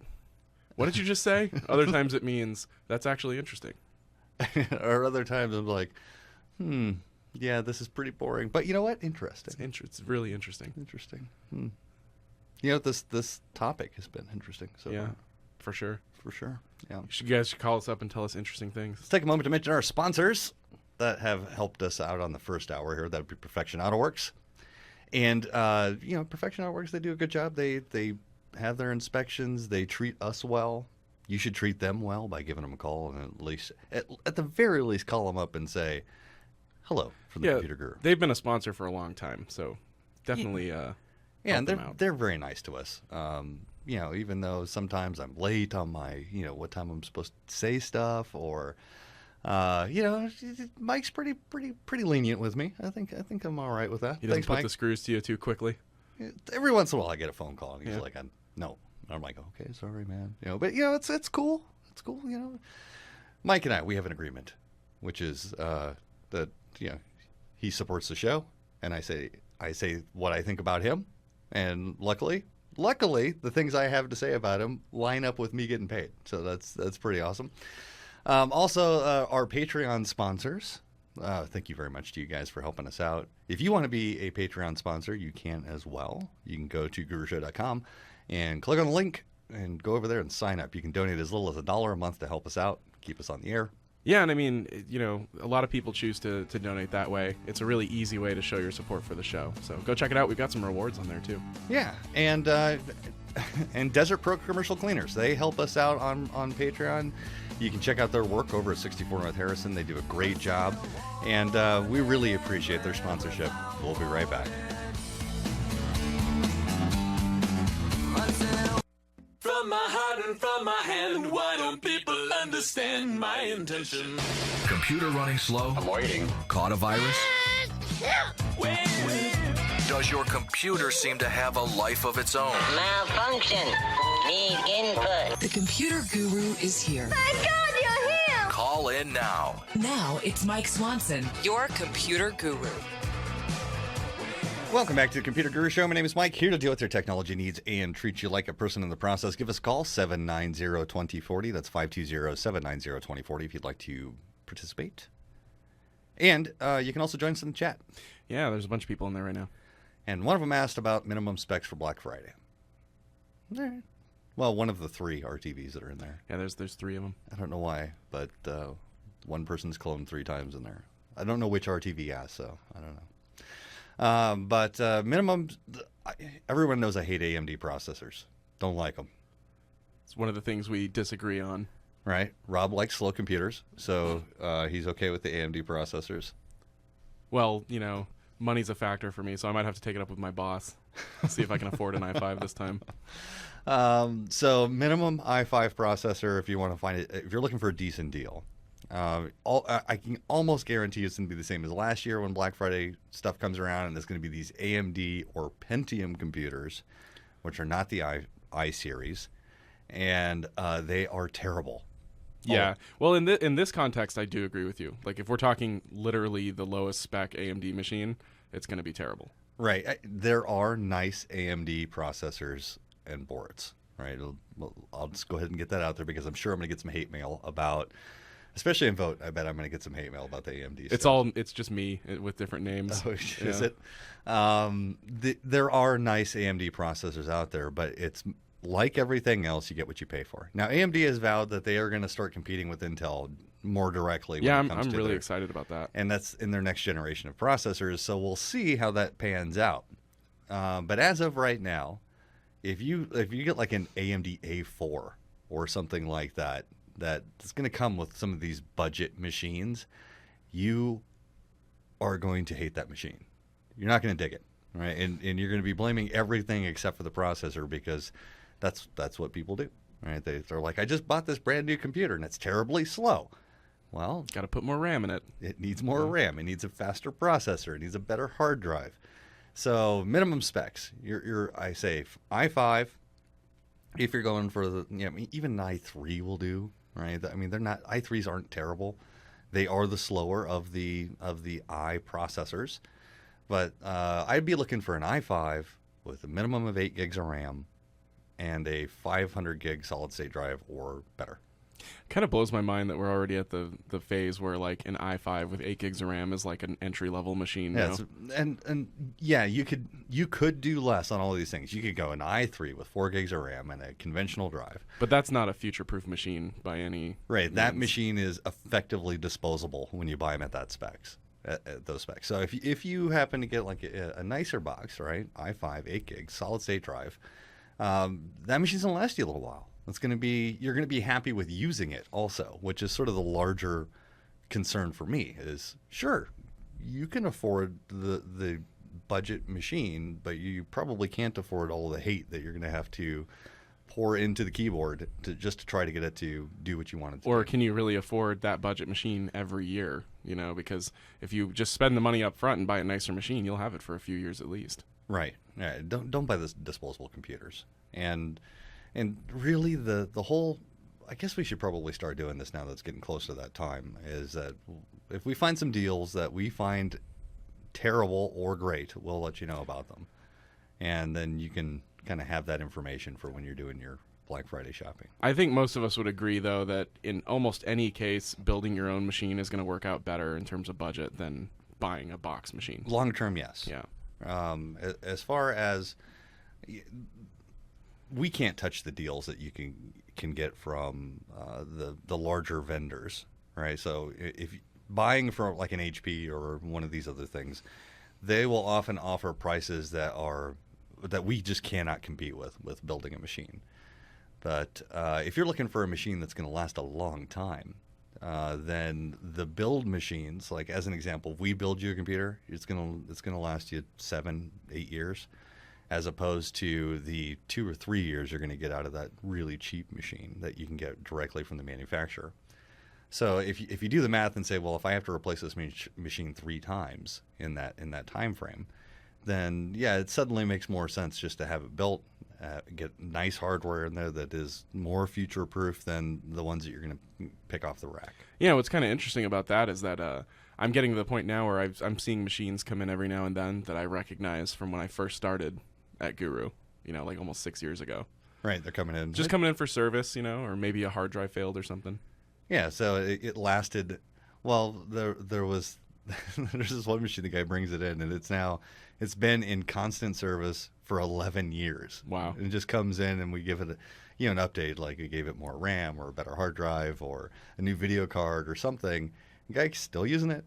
What did you just say? Other times it means, that's actually interesting. Or other times I'm like, yeah, this is pretty boring. But you know what? Interesting. It's really interesting. Interesting. This topic has been interesting. So yeah, for sure. For sure. Yeah. You guys should call us up and tell us interesting things. Let's take a moment to mention our sponsors that have helped us out on the first hour here. That would be Perfection AutoWorks. And, Perfection AutoWorks, they do a good job. They have their inspections. They treat us well. You should treat them well by giving them a call, and at the very least, call them up and say, hello from the Computer Guru. They've been a sponsor for a long time, so definitely and they're very nice to us. Even though sometimes I'm late on my, what time I'm supposed to say stuff, or Mike's pretty lenient with me. I think I'm all right with that. He doesn't put the screws to you too quickly. Every once in a while, I get a phone call, and he's like, "No." I'm like, "Okay, sorry, man." But it's cool. It's cool. Mike and we have an agreement, which is that he supports the show, and I say what I think about him, and luckily, the things I have to say about him line up with me getting paid. So that's pretty awesome. Also, our Patreon sponsors. Thank you very much to you guys for helping us out. If you want to be a Patreon sponsor, you can as well. You can go to gurushow.com and click on the link and go over there and sign up. You can donate as little as $1 a month to help us out, keep us on the air. Yeah, and I mean, a lot of people choose to donate that way. It's a really easy way to show your support for the show. So go check it out. We've got some rewards on there, too. Yeah, and Desert Pro Commercial Cleaners. They help us out on Patreon. You can check out their work over at 64 North Harrison. They do a great job, and we really appreciate their sponsorship. We'll be right back. From my heart and from my hand, why don't people understand my intention? Computer running slow? I'm waiting. Caught a virus? Well, Does your computer seem to have a life of its own? Malfunction. Need input. The computer guru is here. Thank God you're here! Call in now. Now it's Mike Swanson, your computer guru. Welcome back to the Computer Guru Show. My name is Mike, here to deal with your technology needs and treat you like a person in the process. Give us a call, 790-2040. That's 520-790-2040 if you'd like to participate. And you can also join us in the chat. Yeah, there's a bunch of people in there right now. And one of them asked about minimum specs for Black Friday. All right. Well, one of the 3 RTVs that are in there. Yeah, there's 3 of them. I don't know why, but one person's cloned 3 times in there. I don't know which RTV he has, so I don't know. But minimum, everyone knows I hate AMD processors. Don't like them. It's one of the things we disagree on. Right? Rob likes slow computers, so he's okay with the AMD processors. Well, you know, money's a factor for me, so I might have to take it up with my boss. See if I can afford an i5 this time. So minimum i5 processor if you want to find it, if you're looking for a decent deal. I can almost guarantee it's going to be the same as last year when Black Friday stuff comes around, and there's going to be these AMD or Pentium computers, which are not the i series, and they are terrible. Yeah. Well, in this context, I do agree with you. Like, if we're talking literally the lowest spec AMD machine, it's going to be terrible. Right. There are nice AMD processors and boards. Right. I'll just go ahead and get that out there because I'm sure I'm going to get some hate mail about, especially in Vote. I bet I'm going to get some hate mail about the AMD stuff. It's just me with different names. Oh, is it? There are nice AMD processors out there, but it's like everything else, you get what you pay for. Now, AMD has vowed that they are going to start competing with Intel more directly. Yeah, I'm really excited about that. And that's in their next generation of processors, so we'll see how that pans out. But as of right now, if you get like an AMD A4 or something like that, that's going to come with some of these budget machines, you are going to hate that machine. You're not going to dig it, right? And you're going to be blaming everything except for the processor because that's what people do, right? They're like, I just bought this brand new computer and it's terribly slow. Well, got to put more RAM in it. It needs more RAM. It needs a faster processor. It needs a better hard drive. So minimum specs. I say i5. If you're going for even an i3 will do, right? I mean, i3s aren't terrible. They are the slower of the i processors, but I'd be looking for an i5 with a minimum of 8 gigs of RAM and a 500 gig solid state drive or better. Kind of blows my mind that we're already at the phase where like an i5 with 8 gigs of RAM is like an entry level machine. Yeah, and yeah, you could do less on all of these things. You could go an i3 with 4 gigs of RAM and a conventional drive. But that's not a future-proof machine by any right. That means. Machine is effectively disposable when you buy them at that specs. At those specs. So if you happen to get like a nicer box, right, i5 8 gigs solid state drive, that machine's gonna last you a little while. You're gonna be happy with using it also, which is sort of the larger concern for me. Is sure you can afford the budget machine, but you probably can't afford all the hate that you're gonna have to pour into the keyboard to try to get it to do what you want it to. Or do. can you really afford that budget machine every year? You know, because if you just spend the money up front and buy a nicer machine, you'll have it for a few years at least. Right. Yeah. Don't buy this disposable computers. And really the whole, I guess we should probably start doing this now that's getting close to that time, is that if we find some deals that we find terrible or great, we'll let you know about them. And then you can kind of have that information for when you're doing your Black Friday shopping. I think most of us would agree, though, that in almost any case, building your own machine is going to work out better in terms of budget than buying a box machine. Long term, yes. Yeah. As far as we can't touch the deals that you can get from the larger vendors, right? So if buying from like an HP or one of these other things, they will often offer prices that we just cannot compete with building a machine. But if you're looking for a machine that's going to last a long time, then the build machines, like as an example, if we build you a computer, it's gonna last you 7-8 years, as opposed to the 2 or 3 years you're going to get out of that really cheap machine that you can get directly from the manufacturer. So if you do the math and say, well, if I have to replace this machine 3 times in that time frame, then yeah, it suddenly makes more sense just to have it built, get nice hardware in there that is more future proof than the ones that you're going to pick off the rack. Yeah, what's kind of interesting about that is that I'm getting to the point now where I'm seeing machines come in every now and then that I recognize from when I first started at Guru, like almost 6 years ago. Right, they're coming in. Just coming in for service, or maybe a hard drive failed or something. Yeah, so it lasted. Well, there was there's this one machine, the guy brings it in, and it's been in constant service for 11 years. Wow. And it just comes in and we give it an update, like we gave it more RAM or a better hard drive or a new video card or something. The guy's still using it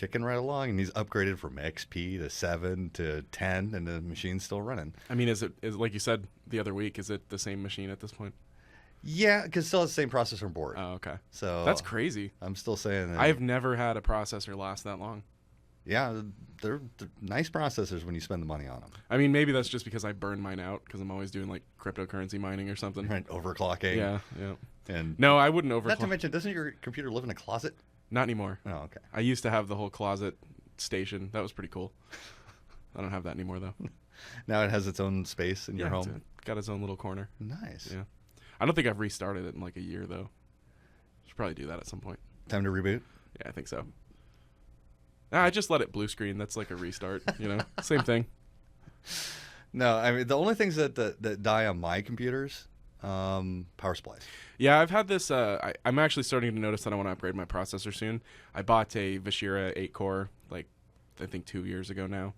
kicking right along, and he's upgraded from XP to 7 to 10, and the machine's still running. I mean, is like you said the other week? Is it the same machine at this point? Yeah, because it still has the same processor and board. Oh, okay. So That's crazy. I'm still saying that. I have never had a processor last that long. Yeah, they're nice processors when you spend the money on them. I mean, maybe that's just because I burn mine out because I'm always doing like cryptocurrency mining or something. Right, overclocking. Yeah. And No, I wouldn't overclock. not to mention, doesn't your computer live in a closet? Not anymore. Oh, okay. I used to have the whole closet station. That was pretty cool. I don't have that anymore though. Now it has its own space in your home. It's got its own little corner. Nice. Yeah. I don't think I've restarted it in like a year though. Should probably do that at some point. Time to reboot? Yeah, I think so. I just let it blue screen. That's like a restart, Same thing. No, I mean, the only things that die on my computers, power supplies. Yeah, I've had this. I'm actually starting to notice that I want to upgrade my processor soon. I bought a Vishira 8-core, like, I think 2 years ago now.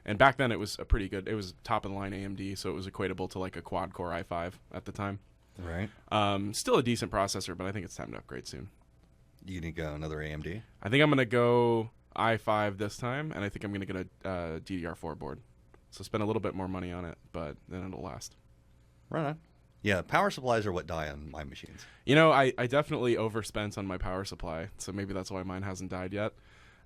And back then it was a pretty good, it was top-of-the-line AMD, so it was equatable to like a quad-core i5 at the time. Right. Still a decent processor, but I think it's time to upgrade soon. You need to go another AMD? I think I'm going to go i5 this time, and I think I'm going to get a DDR4 board. So spend a little bit more money on it, but then it'll last. Right on. Yeah, power supplies are what die on my machines. I definitely overspent on my power supply, so maybe that's why mine hasn't died yet.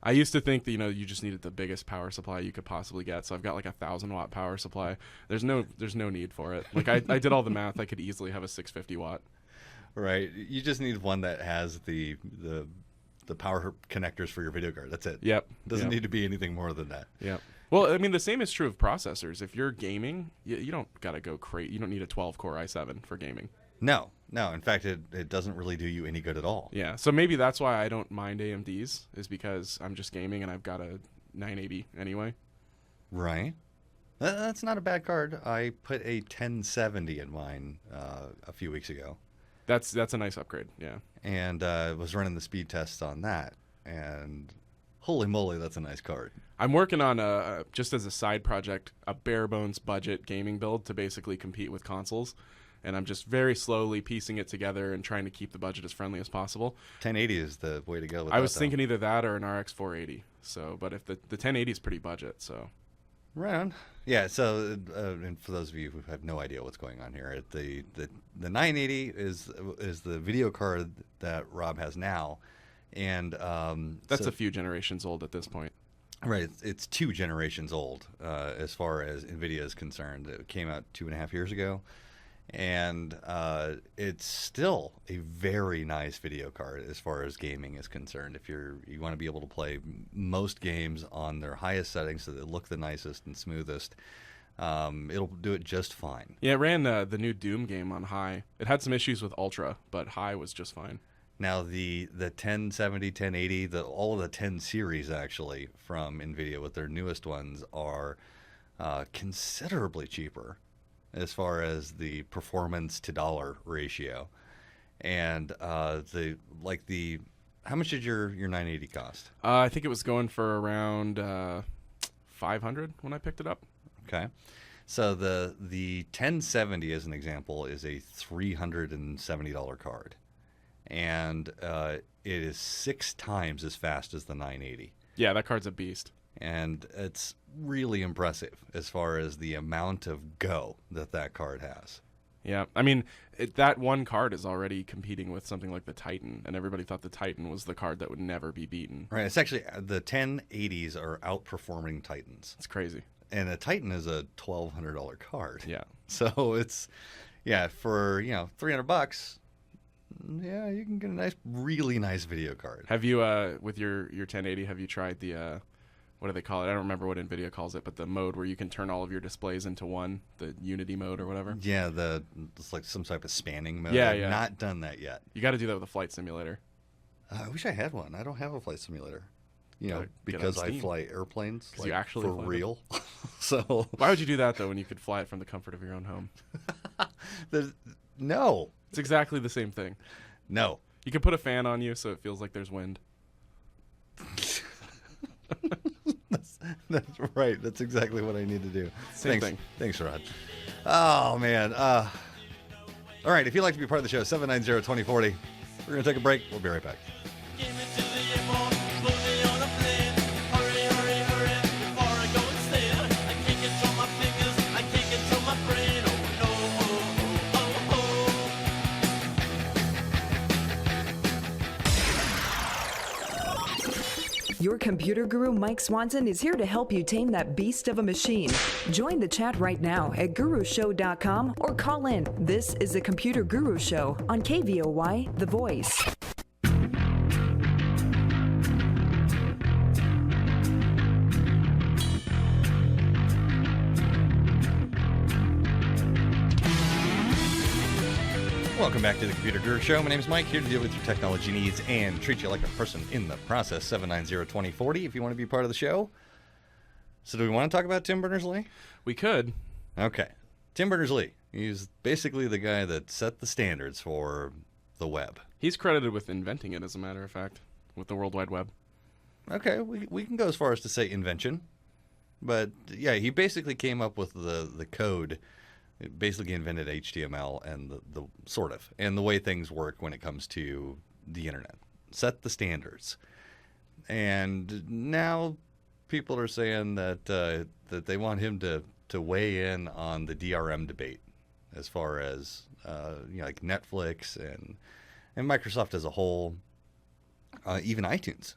I used to think that, you just needed the biggest power supply you could possibly get, so I've got like a 1,000-watt power supply. There's no need for it. Like, I did all the math. I could easily have a 650-watt. Right. You just need one that has the power connectors for your video card. That's it. Yep. Doesn't need to be anything more than that. Yep. Well, I mean, the same is true of processors. If you're gaming, you don't got to go crazy. You don't need a 12-core i7 for gaming. No. In fact, it doesn't really do you any good at all. Yeah. So maybe that's why I don't mind AMDs, is because I'm just gaming and I've got a 980 anyway. Right. That's not a bad card. I put a 1070 in mine a few weeks ago. That's a nice upgrade, yeah. And was running the speed tests on that, and holy moly, that's a nice card. I'm working on just as a side project, a bare bones budget gaming build to basically compete with consoles, and I'm just very slowly piecing it together and trying to keep the budget as friendly as possible. 1080 is the way to go with I was thinking either that or an RX 480. So, but if the 1080 is pretty budget, so. Right on. Yeah, so and for those of you who have no idea what's going on here, the 980 is the video card that Rob has now, and that's a few generations old at this point. Right, it's 2 generations old as far as NVIDIA is concerned. It came out 2.5 years ago, and it's still a very nice video card as far as gaming is concerned. If you want to be able to play most games on their highest settings so they look the nicest and smoothest, it'll do it just fine. Yeah, it ran the new Doom game on high. It had some issues with Ultra, but high was just fine. Now the 1070, 1080, all of the 10 series actually from NVIDIA with their newest ones are considerably cheaper as far as the performance to dollar ratio. And how much did your 980 cost? I think it was going for around $500 when I picked it up. Okay. So the 1070, as an example, is a $370 card. And it is 6 times as fast as the 980. Yeah, that card's a beast. And it's really impressive as far as the amount of go that card has. Yeah, I mean, that one card is already competing with something like the Titan, and everybody thought the Titan was the card that would never be beaten. Right, it's actually, the 1080s are outperforming Titans. It's crazy. And a Titan is a $1,200 card. Yeah. So it's, for, $300, yeah, you can get a really nice video card. Have you, with your 1080, have you tried the, what do they call it? I don't remember what NVIDIA calls it, but the mode where you can turn all of your displays into one, the Unity mode or whatever? Yeah, it's like some type of spanning mode. Yeah, I've not done that yet. You got to do that with a flight simulator. I wish I had one. I don't have a flight simulator. Because I Steam. fly airplanes you actually for fly real. So why would you do that, though, when you could fly it from the comfort of your own home? No. It's exactly the same thing. No. You can put a fan on you so it feels like there's wind. That's right. That's exactly what I need to do. Same thing. Thanks, Rod. Oh, man. All right. If you'd like to be part of the show, 790-2040. We're going to take a break. We'll be right back. Give me to the airport, put me on a plane. Your computer guru, Mike Swanson, is here to help you tame that beast of a machine. Join the chat right now at gurushow.com or call in. This is the Computer Guru Show on KVOY, The Voice. Welcome back to the Computer Guru Show. My name is Mike, here to deal with your technology needs and treat you like a person in the process. 790-2040 if you want to be part of the show. So do we want to talk about Tim Berners-Lee? We could. Okay. Tim Berners-Lee. He's basically the guy that set the standards for the web. He's credited with inventing it, as a matter of fact, with the World Wide Web. Okay, we can go as far as to say invention. But, yeah, he basically came up with the code. It basically invented HTML and the sort of, and the way things work when it comes to the internet. Set the standards. And now people are saying that that they want him to weigh in on the DRM debate as far as like Netflix and Microsoft as a whole, even iTunes.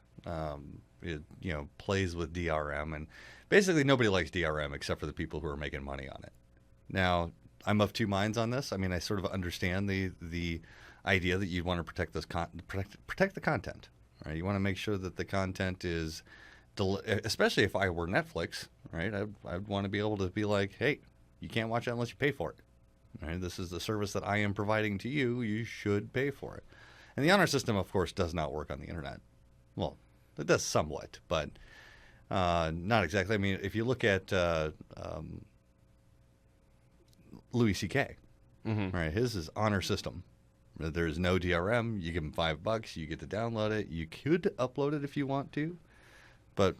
It plays with DRM, and basically nobody likes DRM except for the people who are making money on it. Now, I'm of two minds on this. I mean, I sort of understand the idea that you want to protect protect the content, right? You want to make sure that the content is, especially if I were Netflix, right? I'd want to be able to be like, hey, you can't watch it unless you pay for it, right? This is the service that I am providing to you. You should pay for it. And the honor system, of course, does not work on the internet. Well, it does somewhat, but not exactly. I mean, if you look at Louis C.K., right? His is honor system. There's no DRM. You give him $5. You get to download it. You could upload it if you want to, but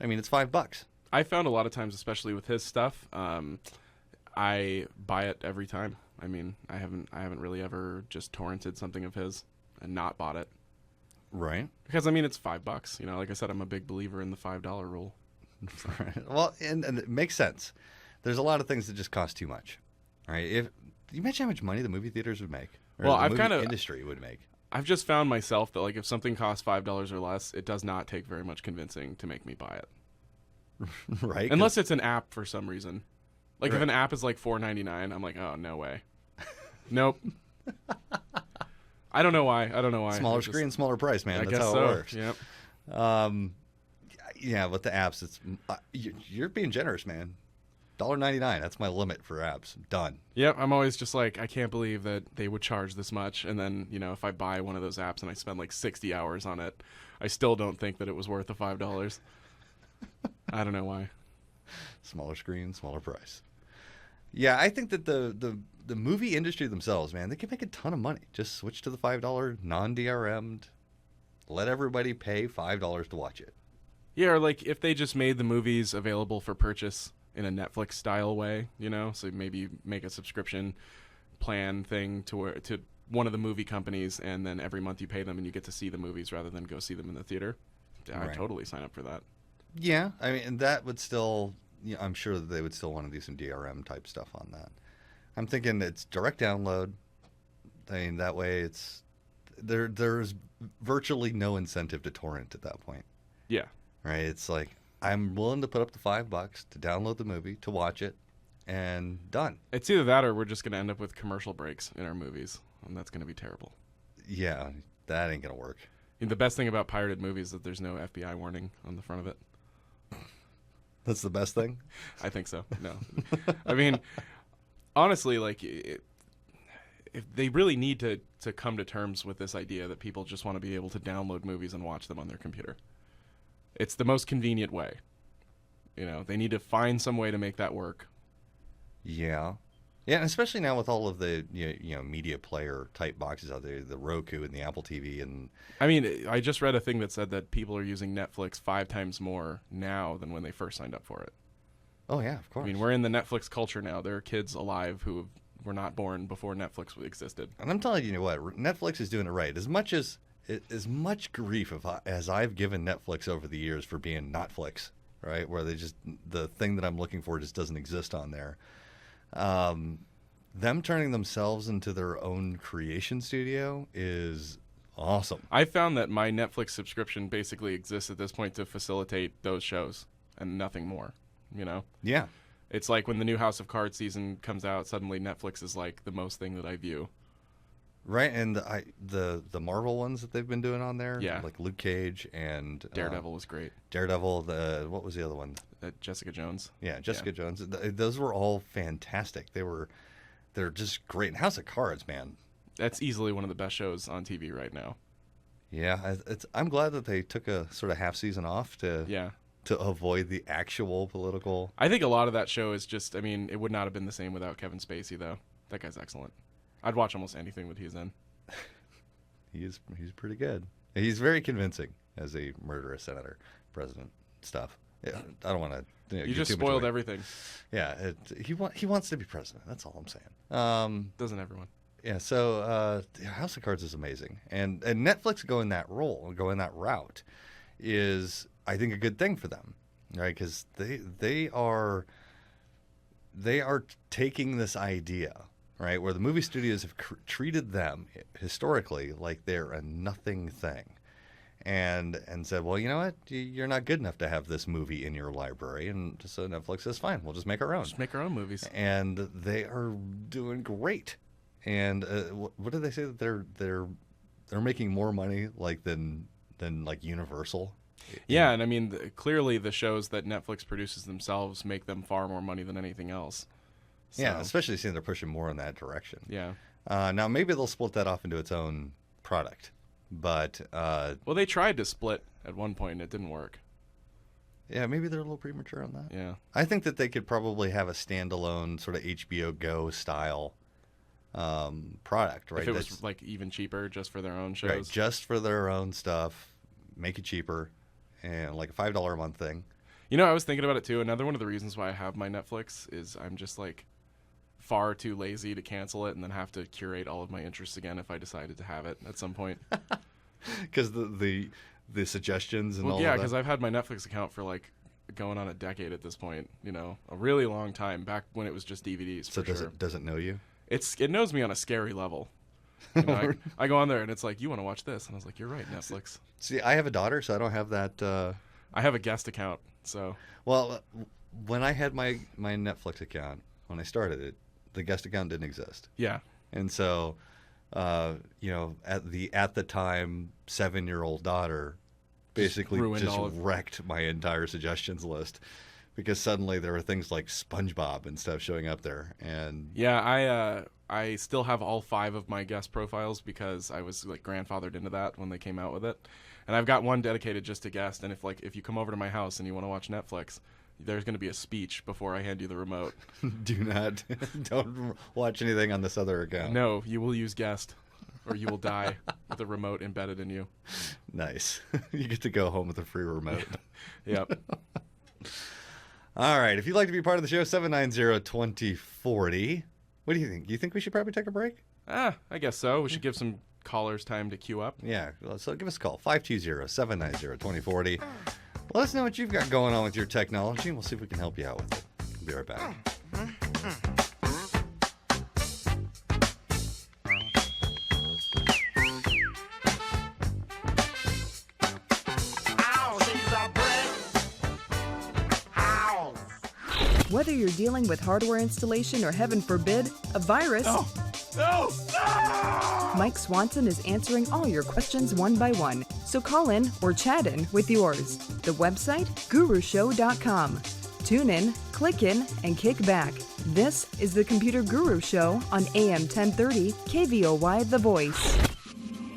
I mean, it's $5. I found a lot of times, especially with his stuff, I buy it every time. I mean, I haven't really ever just torrented something of his and not bought it. Right. Because I mean, it's $5. You know, like I said, I'm a big believer in the $5 rule. Right. Well, and it makes sense. There's a lot of things that just cost too much. Right? If you imagine how much money the movie theaters would make, or well, the I've movie industry would make. I've just found myself that like if something costs $5 or less, it does not take very much convincing to make me buy it. Right? Unless it's an app for some reason. Like right. if an app is like $4.99, I'm like, oh no way. Nope. I don't know why. Smaller screen, smaller price, man. I That's guess how so. it works. Yep. Yeah, with the apps, it's you're being generous, man. $1.99. That's my limit for apps. Done. Yep, I'm always just like, I can't believe that they would charge this much. And then, if I buy one of those apps and I spend like 60 hours on it, I still don't think that it was worth the $5. I don't know why. Smaller screen, smaller price. Yeah, I think that the movie industry themselves, man, they can make a ton of money. Just switch to the $5 non-DRM'd. Let everybody pay $5 to watch it. Yeah, or like if they just made the movies available for purchase in a Netflix style way, so maybe make a subscription plan thing to one of the movie companies, and then every month you pay them and you get to see the movies rather than go see them in the theater. I'd totally sign up for that. Yeah, I mean, and that would still, I'm sure that they would still want to do some DRM type stuff on that. I'm thinking it's direct download. I mean, that way there's virtually no incentive to torrent at that point. Yeah. Right? It's like, I'm willing to put up the $5 to download the movie, to watch it, and done. It's either that or we're just going to end up with commercial breaks in our movies, and that's going to be terrible. Yeah, that ain't going to work. The best thing about pirated movies is that there's no FBI warning on the front of it. That's the best thing? I think so. No. I mean, honestly, like, if they really need to come to terms with this idea that people just want to be able to download movies and watch them on their computer. It's the most convenient way. They need to find some way to make that work. Yeah. Yeah, and especially now with all of the media player type boxes out there, the Roku and the Apple TV. And I mean, I just read a thing that said that people are using Netflix 5 times more now than when they first signed up for it. Oh, yeah, of course. I mean, we're in the Netflix culture now. There are kids alive who were not born before Netflix existed. And I'm telling you what, Netflix is doing it right. As much grief as I've given Netflix over the years for being Notflix, right, where the thing that I'm looking for just doesn't exist on there. Them turning themselves into their own creation studio is Awesome. I found that my Netflix subscription basically exists at this point to facilitate those shows and nothing more, you know? Yeah. It's like when the new House of Cards season comes out, suddenly Netflix is like the most thing that I view. Right, and the Marvel ones that they've been doing on there, Yeah. like Luke Cage and Daredevil was great. Daredevil. What was the other one? Jessica Jones. Yeah, Jessica Jones. Those were all fantastic. They're just great. And House of Cards, man. That's easily one of the best shows on TV right now. Yeah, I'm glad that they took a sort of half season off to avoid the actual political. I think a lot of that show is just, I mean, it would not have been the same without Kevin Spacey, though. That guy's excellent. I'd watch almost anything that he's in. He's pretty good. He's very convincing as a murderous senator, president stuff. Yeah, I don't want to. You just spoiled everything. Yeah, he wants to be president. That's all I'm saying. Doesn't everyone? Yeah. So House of Cards is amazing, and Netflix going that route is, I think, a good thing for them, right? Because they are taking this idea, right, where the movie studios have treated them historically like they're a nothing thing, and said, well, you know what, you're not good enough to have this movie in your library, and so Netflix says, fine, we'll just make our own. Just make our own movies. And they are doing great. And what did they say, that they're making more money than like Universal? Yeah, and I mean, clearly the shows that Netflix produces themselves make them far more money than anything else. So, yeah, especially seeing they're pushing more in that direction. Yeah. Now maybe they'll split that off into its own product, but well, they tried to split at one point and it didn't work. Yeah, maybe they're a little premature on that. Yeah. I think that they could probably have a standalone sort of HBO Go style product, right? If it was like even cheaper just for their own shows. Right, just for their own stuff, make it cheaper, and like a $5 a month thing. You know, I was thinking about it too. Another one of the reasons why I have my Netflix is I'm just like far too lazy to cancel it and then have to curate all of my interests again if I decided to have it at some point. Because the suggestions and all yeah, of that. because I've had my Netflix account for like going on a decade at this point. You know, a really long time, back when it was just DVDs. So does it know you? It knows me on a scary level. You know, I go on there and it's like, you want to watch this? And I was like, you're right, Netflix. See, I have a daughter, so I don't have that. I have a guest account, so. Well, when I had my Netflix account, when I started it, the guest account didn't exist. Yeah. And so, you know, at the time 7-year-old daughter basically just wrecked my entire suggestions list, because suddenly there were things like SpongeBob and stuff showing up there. And yeah, I still have all 5 of my guest profiles because I was like grandfathered into that when they came out with it. And I've got one dedicated just to guest, and if you come over to my house and you want to watch Netflix, there's going to be a speech before I hand you the remote. Don't watch anything on this other account. No, you will use guest, or you will die with a remote embedded in you. Nice. You get to go home with a free remote. Yep. All right. If you'd like to be part of the show, 790-2040. What do you think? You think we should probably take a break? I guess so. We should give some callers time to queue up. Yeah. So give us a call, 520-790-2040. Let us know what you've got going on with your technology, and we'll see if we can help you out with it. We'll be right back. Whether you're dealing with hardware installation or, heaven forbid, a virus, No! Mike Swanson is answering all your questions one by one. So call in or chat in with yours. The website, gurushow.com. Tune in, click in, and kick back. This is the Computer Guru Show on AM 1030 KVOY The Voice.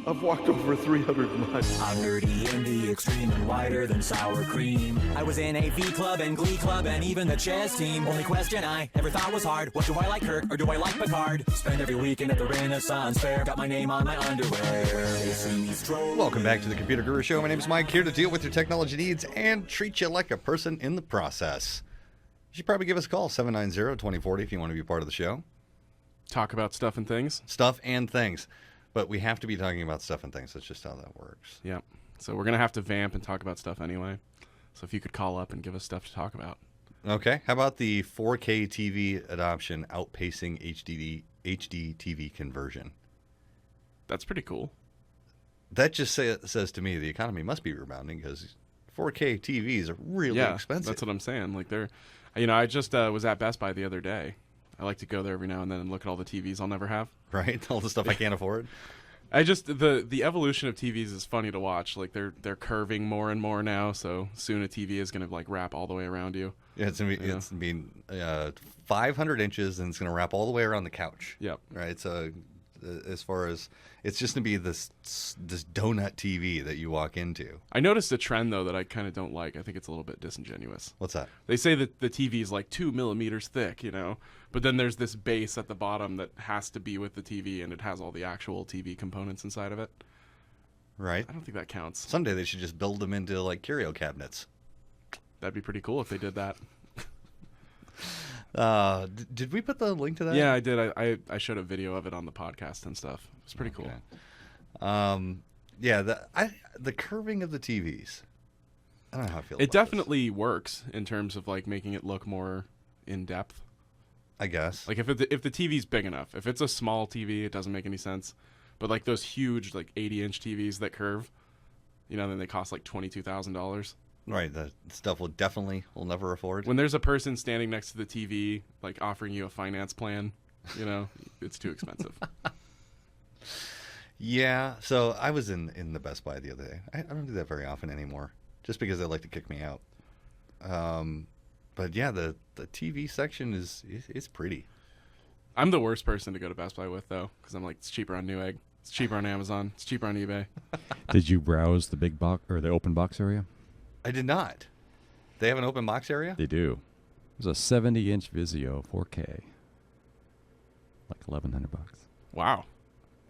I've walked over 300 miles. I'm nerdy in the extreme and whiter than sour cream. I was in a V club and glee club and even the chess team. Only question I ever thought was hard, what do I like, Kirk or do I like Picard? Spend every weekend at the Renaissance Fair, got my name on my underwear. They see me stroll. Welcome back to the Computer Guru Show. My name is Mike, here to deal with your technology needs and treat you like a person in the process. You should probably give us a call, 790-2040, if you want to be part of the show. Talk about stuff and things. Stuff and things. But we have to be talking about stuff and things. That's just how that works. Yep. So we're going to have to vamp and talk about stuff anyway. So if you could call up and give us stuff to talk about. Okay. How about the 4K TV adoption outpacing HD TV conversion? That's pretty cool. that just says to me the economy must be rebounding because 4K TVs are really expensive. That's what I'm saying. Like they're, I just was at Best Buy the other day. I like to go there every now and then and look at all the TVs I'll never have. Right, all the stuff I can't afford. The evolution of TVs is funny to watch. Like they're curving more and more now. So soon a TV is gonna like wrap all the way around you. Yeah, it's gonna be 500 inches and it's gonna wrap all the way around the couch. Yep. Right. So as far as it's just gonna be this donut TV that you walk into. I noticed a trend though that I kind of don't like. I think it's a little bit disingenuous. What's that? They say that the TV is like 2 millimeters thick, but then there's this base at the bottom that has to be with the TV, and it has all the actual TV components inside of it. Right. I don't think that counts. Someday they should just build them into like curio cabinets. That'd be pretty cool if they did that. Did we put the link to that? Yeah, I did. I showed a video of it on the podcast and stuff. It's pretty cool. Yeah, the curving of the TVs. I don't know how I feel. It definitely works in terms of like making it look more in depth. I guess. Like if the TV's big enough. If it's a small TV, it doesn't make any sense. But like those huge like 80-inch TVs that curve, then they cost like $22,000. Right, that stuff will never afford. When there's a person standing next to the TV, like offering you a finance plan, it's too expensive. Yeah, so I was in the Best Buy the other day. I don't do that very often anymore, just because they like to kick me out. But yeah, the TV section is pretty. I'm the worst person to go to Best Buy with, though, because I'm like, it's cheaper on Newegg, it's cheaper on Amazon, it's cheaper on eBay. Did you browse the big box or the open box area? I did not. They have an open box area? They do. There's a 70-inch Vizio 4K, like $1,100. Wow,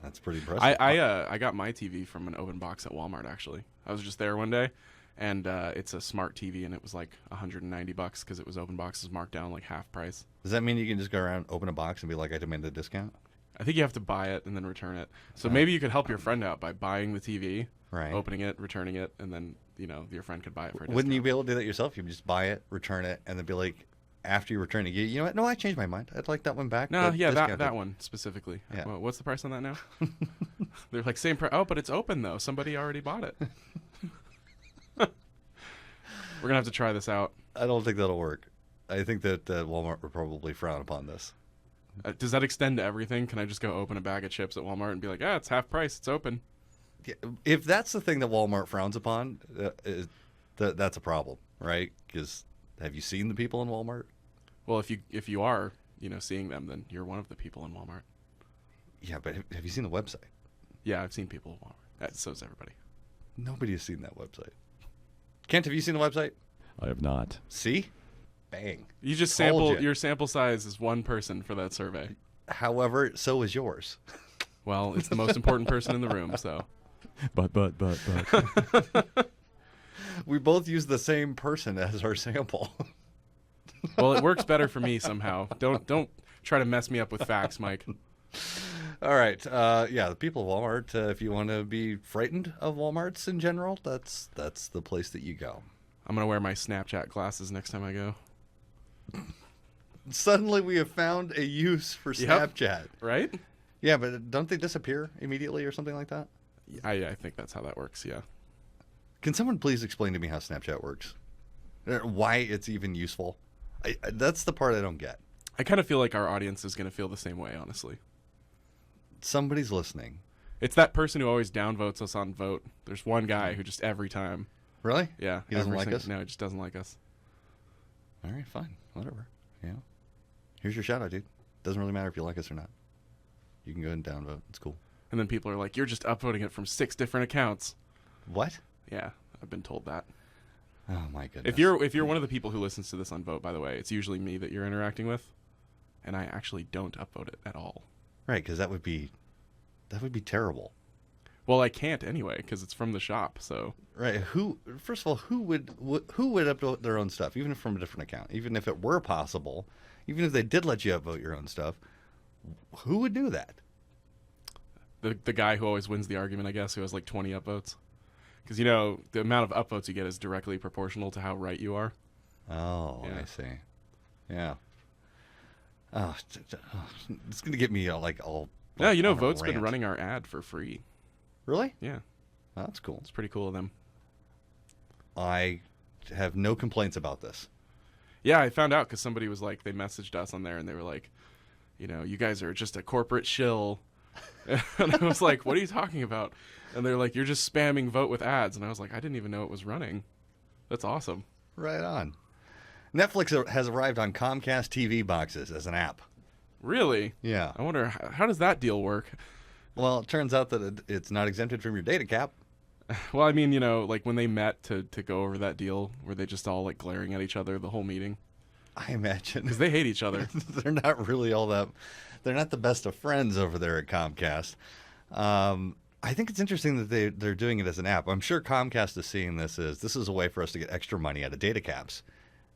that's pretty impressive. I got my TV from an open box at Walmart. Actually, I was just there one day, and it's a smart TV, and it was like $190 because it was open boxes marked down like half price. Does that mean you can just go around, open a box, and be like, I demand a discount? I think you have to buy it and then return it. So maybe you could help your friend out by buying the TV, right, opening it, returning it, and then your friend could buy it for a discount. Wouldn't you be able to do that yourself? You would just buy it, return it, and then be like, after you return it, you know what? No, I changed my mind. I'd like that one back. No, yeah, that one specifically. Yeah. Well, what's the price on that now? They're like, same price. Oh, but it's open, though. Somebody already bought it. We're going to have to try this out. I don't think that'll work. I think that Walmart would probably frown upon this. Does that extend to everything? Can I just go open a bag of chips at Walmart and be like, it's half price. It's open. Yeah, if that's the thing that Walmart frowns upon, that's a problem, right? Because have you seen the people in Walmart? Well, if you are, seeing them, then you're one of the people in Walmart. Yeah, but have you seen the website? Yeah, I've seen people in Walmart. So's everybody. Nobody has seen that website. Kent, have you seen the website? I have not. See? Bang. You just your sample size is one person for that survey. However, so is yours. Well, it's the most important person in the room, so. But. We both use the same person as our sample. Well, it works better for me somehow. Don't try to mess me up with facts, Mike. All right. The people of Walmart, if you want to be frightened of Walmarts in general, that's the place that you go. I'm going to wear my Snapchat glasses next time I go. Suddenly we have found a use for Snapchat. Yep. Right? Yeah, but don't they disappear immediately or something like that? I think that's how that works, yeah. Can someone please explain to me how Snapchat works? Why it's even useful? That's the part I don't get. I kind of feel like our audience is going to feel the same way, honestly. Somebody's listening. It's that person who always downvotes us on Vote. There's one guy who just every time. Really? Yeah. He doesn't like us? No, he just doesn't like us. All right, fine. Whatever. Yeah. Here's your shout out, dude. Doesn't really matter if you like us or not. You can go ahead and downvote. It's cool. And then people are like, you're just upvoting it from 6 different accounts. What? Yeah, I've been told that. Oh my goodness. If you're one of the people who listens to this on Vote, by the way, it's usually me that you're interacting with, and I actually don't upvote it at all. Right, because that would be terrible. Well, I can't anyway because it's from the shop. So right, first of all, who would upvote their own stuff, even from a different account, even if it were possible, even if they did let you upvote your own stuff, who would do that? The guy who always wins the argument, I guess, who has like 20 upvotes. Because, the amount of upvotes you get is directly proportional to how right you are. Oh, yeah. I see. Yeah. Oh, it's going to get me all... Yeah, Vote's been running our ad for free. Really? Yeah. Oh, that's cool. It's pretty cool of them. I have no complaints about this. Yeah, I found out because somebody was like, they messaged us on there and they were like, you guys are just a corporate shill. And I was like, what are you talking about? And they're like, you're just spamming vote with ads. And I was like, I didn't even know it was running. That's awesome. Right on. Netflix has arrived on Comcast TV boxes as an app. Really? Yeah. I wonder, how does that deal work? Well, it turns out that it's not exempted from your data cap. Well, I mean, like when they met to go over that deal, were they just all like glaring at each other the whole meeting? I imagine. Because they hate each other. They're not really all that. They're not the best of friends over there at Comcast. I think it's interesting that they're doing it as an app. I'm sure Comcast is seeing this is a way for us to get extra money out of data caps,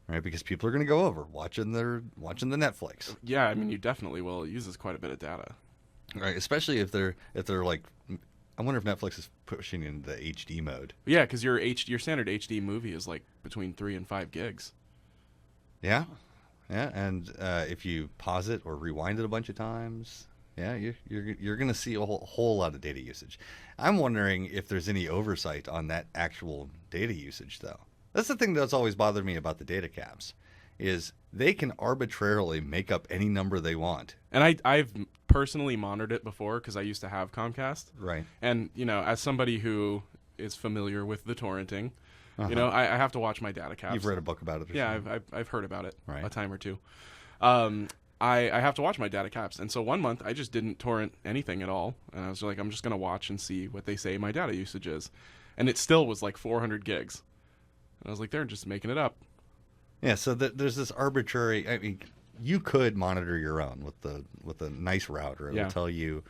right? Because people are going to go over watching the Netflix. Yeah, I mean, you definitely will. It uses quite a bit of data. Right, especially if they're like, I wonder if Netflix is pushing into HD mode. Yeah, because your standard HD movie is like between 3 and 5 gigs. Yeah, and if you pause it or rewind it a bunch of times, yeah, you're going to see a whole lot of data usage. I'm wondering if there's any oversight on that actual data usage, though. That's the thing that's always bothered me about the data caps, is they can arbitrarily make up any number they want. And I've personally monitored it before because I used to have Comcast. Right. And, as somebody who is familiar with the torrenting, I have to watch my data caps. You've read a book about it. Yeah, I've heard about it right. a time or two. I have to watch my data caps. And so one month I just didn't torrent anything at all. And I was like, I'm just going to watch and see what they say my data usage is. And it still was like 400 gigs. And I was like, they're just making it up. Yeah, so there's this arbitrary. I mean, you could monitor your own with a nice router. It will tell you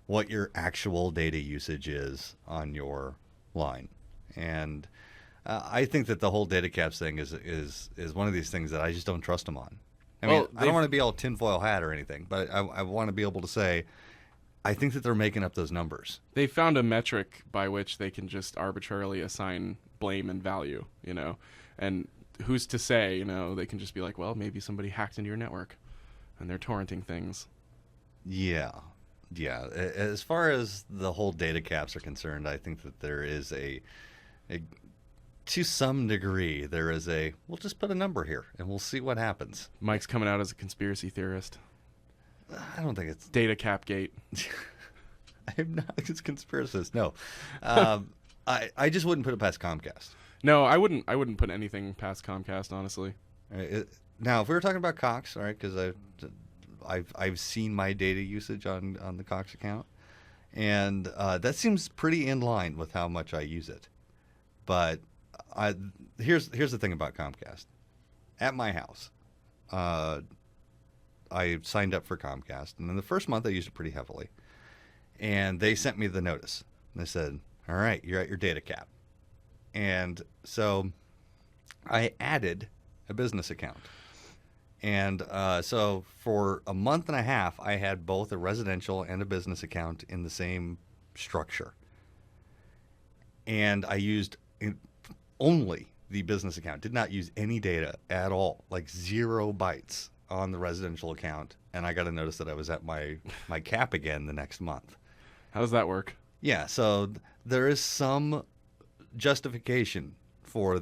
what your actual data usage is on your line, and I think that the whole data caps thing is one of these things that I just don't trust them on. I mean, I don't want to be all tinfoil hat or anything, but I want to be able to say I think that they're making up those numbers. They found a metric by which they can just arbitrarily assign blame and value, and who's to say, they can just be like, well, maybe somebody hacked into your network and they're torrenting things. Yeah. As far as the whole data caps are concerned, I think that there is a to some degree, we'll just put a number here and we'll see what happens. Mike's coming out as a conspiracy theorist. I don't think it's data cap gate. I'm not a conspiracist. No. I just wouldn't put it past Comcast. No, I wouldn't put anything past Comcast, honestly. Now, if we were talking about Cox, all right, because I've seen my data usage on the Cox account, and that seems pretty in line with how much I use it. But here's the thing about Comcast. At my house, I signed up for Comcast, and in the first month I used it pretty heavily. And they sent me the notice. They said, all right, you're at your data cap. And so I added a business account. And so for a month and a half, I had both a residential and a business account in the same structure. And I used only the business account, did not use any data at all, like 0 bytes on the residential account. And I got a notice that I was at my cap again the next month. How does that work? Yeah, so there is some justification for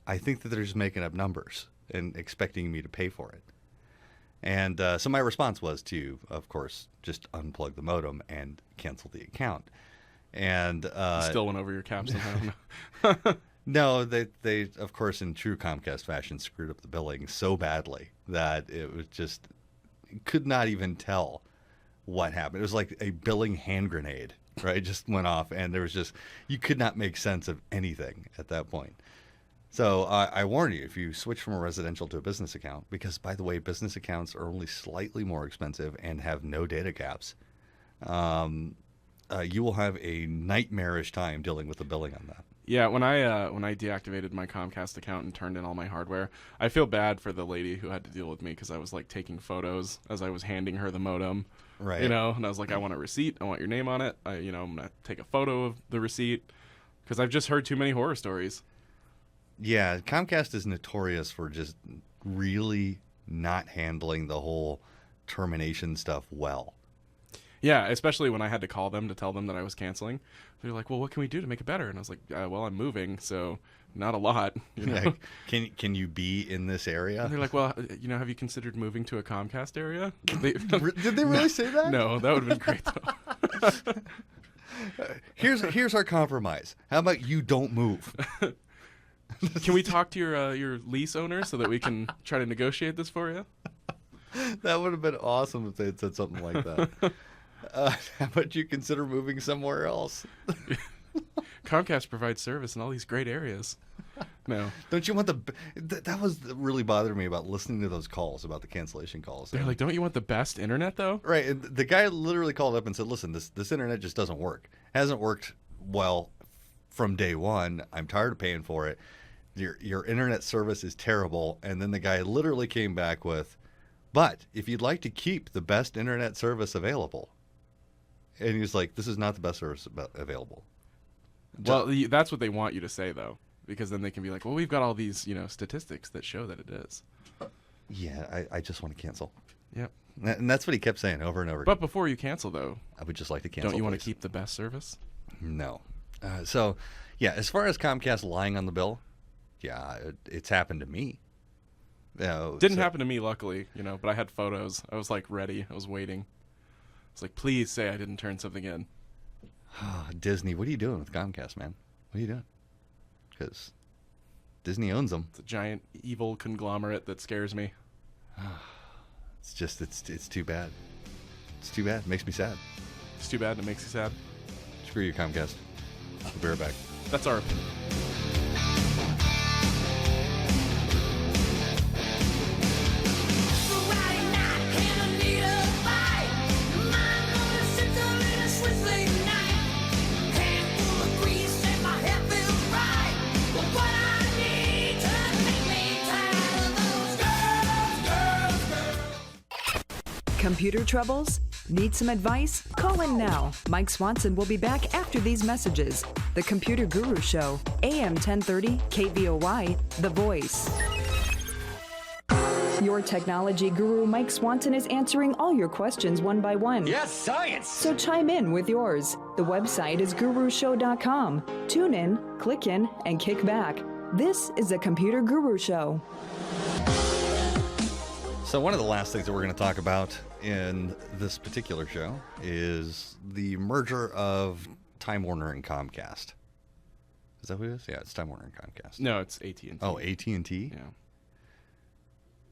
I think that they're just making up numbers and expecting me to pay for it. And so my response was to, of course, just unplug the modem and cancel the account. And still went over your cap somehow. No, they of course in true Comcast fashion screwed up the billing so badly that it was just could not even tell what happened. It was like a billing hand grenade, right? It just went off, and there was just you could not make sense of anything at that point. So I warn you, if you switch from a residential to a business account, because by the way, business accounts are only slightly more expensive and have no data caps, you will have a nightmarish time dealing with the billing on that. Yeah, when I deactivated my Comcast account and turned in all my hardware, I feel bad for the lady who had to deal with me because I was like taking photos as I was handing her the modem. Right. And I was like, I want a receipt. I want your name on it. I'm going to take a photo of the receipt because I've just heard too many horror stories. Yeah, Comcast is notorious for just really not handling the whole termination stuff well. Yeah, especially when I had to call them to tell them that I was canceling. They're like, well, what can we do to make it better? And I was like, well, I'm moving, so not a lot. You know? Can you be in this area? And they're like, well, have you considered moving to a Comcast area? Did they really say that? No, that would have been great, though. Here's our compromise. How about you don't move? Can we talk to your lease owner so that we can try to negotiate this for you? That would have been awesome if they had said something like that. How about you consider moving somewhere else? Comcast provides service in all these great areas. No. Don't you want that was really bothering me about listening to those calls, about the cancellation calls. They're like, don't you want the best internet, though? Right. And the guy literally called up and said, listen, this internet just doesn't work. Hasn't worked well from day one. I'm tired of paying for it. Your internet service is terrible. And then the guy literally came back with, but if you'd like to keep the best internet service available. And he was like, this is not the best service available. Well, that's what they want you to say, though, because then they can be like, well, we've got all these, statistics that show that it is. Yeah, I just want to cancel. Yep. And that's what he kept saying over and over again. But before you cancel, though, I would just like to cancel. Don't you want to keep the best service? No. So, yeah, as far as Comcast lying on the bill, yeah, it's happened to me. Didn't happen to me, luckily, but I had photos. I was, ready. I was waiting. I was like, please say I didn't turn something in. Disney, what are you doing with Comcast, man? What are you doing? Because Disney owns them. It's a giant evil conglomerate that scares me. It's just, it's too bad. It's too bad. It makes me sad. It's too bad and it makes you sad. Screw you, Comcast. We'll be right back. That's our opinion. Computer troubles? Need some advice? Call in now. Mike Swanson will be back after these messages. The Computer Guru Show, AM 1030, KVOY, The Voice. Your technology guru, Mike Swanson, is answering all your questions one by one. Yes, science! So chime in with yours. The website is gurushow.com. Tune in, click in, and kick back. This is the Computer Guru Show. So one of the last things that we're going to talk about in this particular show is the merger of Time Warner and Comcast. Is that what it is? Yeah, it's Time Warner and Comcast. No, it's AT&T. Oh, AT&T? Yeah.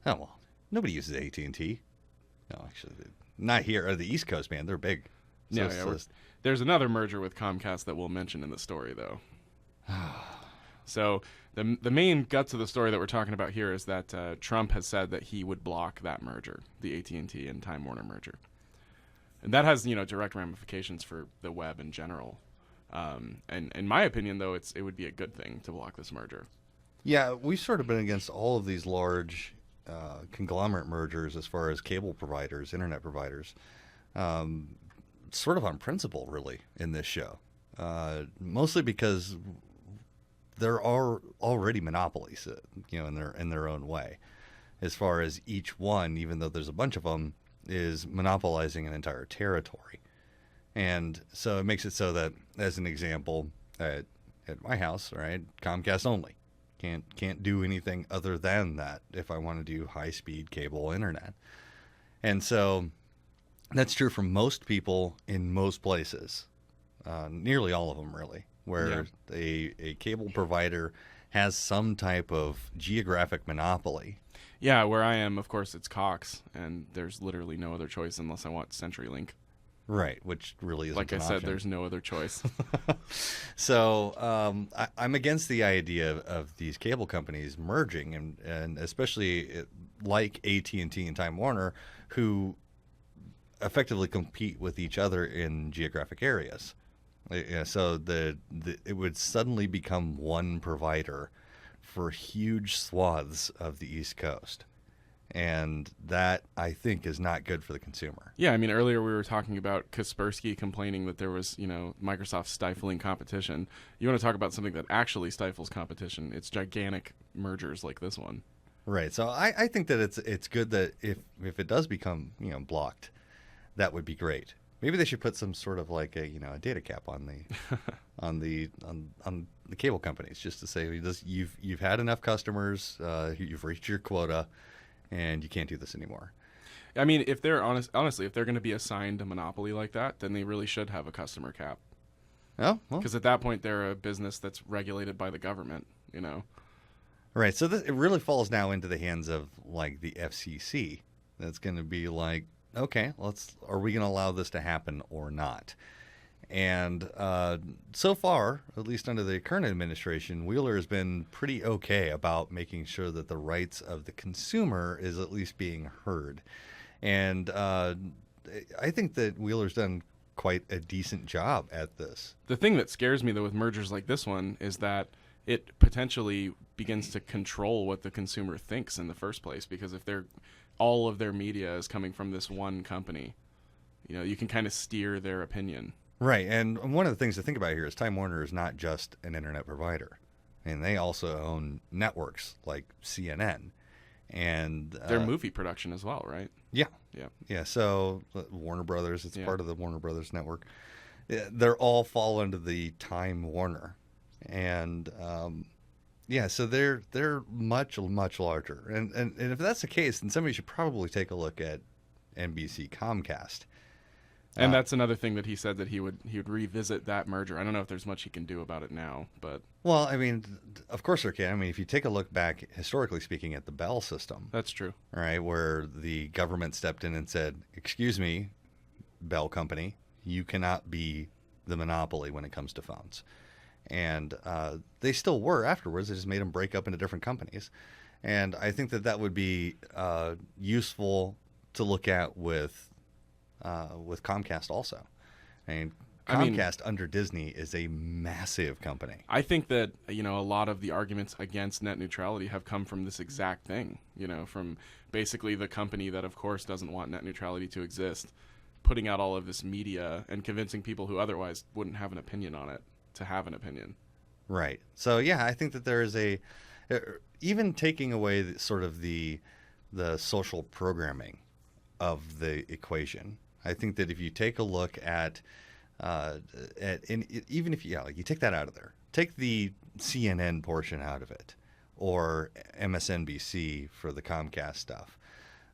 Oh, well, nobody uses AT&T. No, actually, not here. The East Coast, man, they're big. So there's another merger with Comcast that we'll mention in the story, though. So the main guts of the story that we're talking about here is that Trump has said that he would block that merger, the AT&T and Time Warner merger. And that has, direct ramifications for the web in general. And in my opinion, though, it would be a good thing to block this merger. Yeah, we've sort of been against all of these large conglomerate mergers as far as cable providers, internet providers, sort of on principle, really, in this show. Mostly because there are already monopolies, in their own way, as far as each one, even though there's a bunch of them, is monopolizing an entire territory. And so it makes it so that, as an example, at my house, right, Comcast only. Can't do anything other than that if I want to do high-speed cable internet. And so that's true for most people in most places, nearly all of them, really, where a cable provider has some type of geographic monopoly. Yeah, where I am, of course, it's Cox, and there's literally no other choice unless I want CenturyLink. Right, which really isn't an said, option. there's no other choice. So I'm against the idea of these cable companies merging, and especially like AT&T and Time Warner, who effectively compete with each other in geographic areas. So it would suddenly become one provider for huge swaths of the East Coast. And that, I think, is not good for the consumer. Yeah, I mean, earlier we were talking about Kaspersky complaining that there was, Microsoft stifling competition. You want to talk about something that actually stifles competition? It's gigantic mergers like this one. Right. So I think that it's good that if it does become blocked, that would be great. Maybe they should put some sort of like a data cap on the on the cable companies, just to say you've had enough customers, you've reached your quota, and you can't do this anymore. I mean, if they're honestly, if they're going to be assigned a monopoly like that, then they really should have a customer cap. Oh, well. Because at that point, they're a business that's regulated by the government, Right. So it really falls now into the hands of like the FCC. That's going to be like, okay, are we going to allow this to happen or not? And so far, at least under the current administration, Wheeler has been pretty okay about making sure that the rights of the consumer is at least being heard. And I think that Wheeler's done quite a decent job at this. The thing that scares me, though, with mergers like this one is that it potentially begins to control what the consumer thinks in the first place, because if all of their media is coming from this one company, you can kind of steer their opinion. Right, and one of the things to think about here is Time Warner is not just an internet provider. And they also own networks like CNN. And their movie production as well, right? Yeah. Yeah. Yeah, so Warner Brothers, it's part of the Warner Brothers network. They're all fall under the Time Warner. And so they're much, much larger. And if that's the case, then somebody should probably take a look at NBC Comcast. And that's another thing that he said, that he would revisit that merger. I don't know if there's much he can do about it now, but... Well, I mean, of course there can. I mean, if you take a look back, historically speaking, at the Bell system... That's true. Right, where the government stepped in and said, excuse me, Bell Company, you cannot be the monopoly when it comes to phones. And they still were afterwards. They just made them break up into different companies. And I think that would be useful to look at with Comcast also. I mean, Comcast under Disney is a massive company. I think that, a lot of the arguments against net neutrality have come from this exact thing, from basically the company that, of course, doesn't want net neutrality to exist, putting out all of this media and convincing people who otherwise wouldn't have an opinion on it to have an opinion. Right. So, yeah, I think that there is even taking away the social programming of the equation, I think that if you take a look at even if you take that out of there, take the CNN portion out of it, or MSNBC for the Comcast stuff,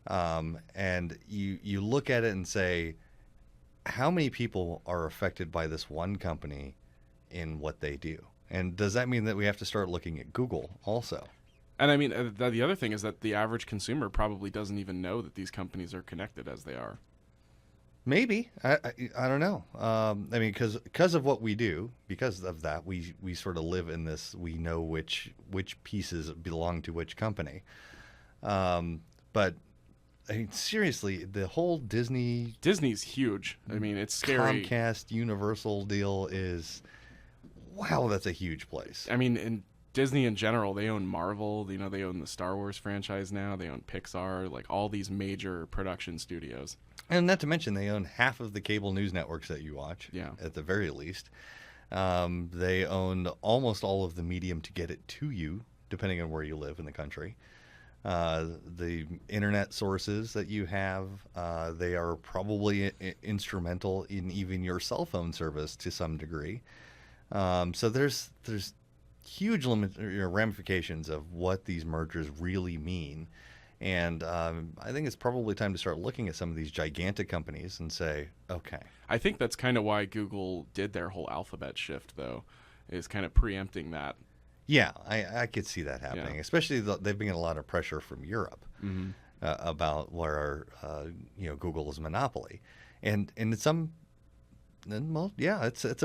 and you look at it and say, how many people are affected by this one company in what they do? And does that mean that we have to start looking at Google also? And I mean, the other thing is that the average consumer probably doesn't even know that these companies are connected as they are. Maybe. I don't know. I mean, because of what we do, because of that, we sort of live in this, we know which pieces belong to which company. But I mean, seriously, the whole Disney's huge. I mean, it's scary. Comcast Universal deal is, wow, that's a huge place. I mean, in Disney in general, they own Marvel, they own the Star Wars franchise now, they own Pixar, like all these major production studios. And not to mention, they own half of the cable news networks that you watch, at the very least. They own almost all of the medium to get it to you, depending on where you live in the country. The internet sources that you have, they are probably instrumental in even your cell phone service to some degree. So there's huge ramifications of what these mergers really mean. And I think it's probably time to start looking at some of these gigantic companies and say, okay. I think that's kind of why Google did their whole alphabet shift, though, is kind of preempting that. Yeah, I could see that happening, especially they've been getting a lot of pressure from Europe about where Google is a monopoly. And in it's a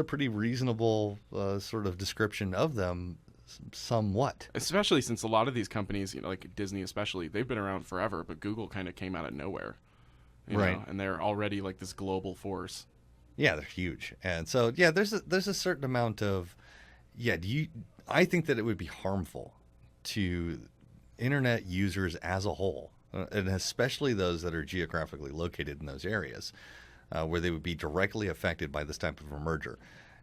pretty reasonable sort of description of them. Somewhat, especially since a lot of these companies, like Disney especially, they've been around forever, but Google kind of came out of nowhere, right? And they're already like this global force. Yeah, they're huge, and so there's a certain amount of I think that it would be harmful to internet users as a whole, and especially those that are geographically located in those areas where they would be directly affected by this type of a merger.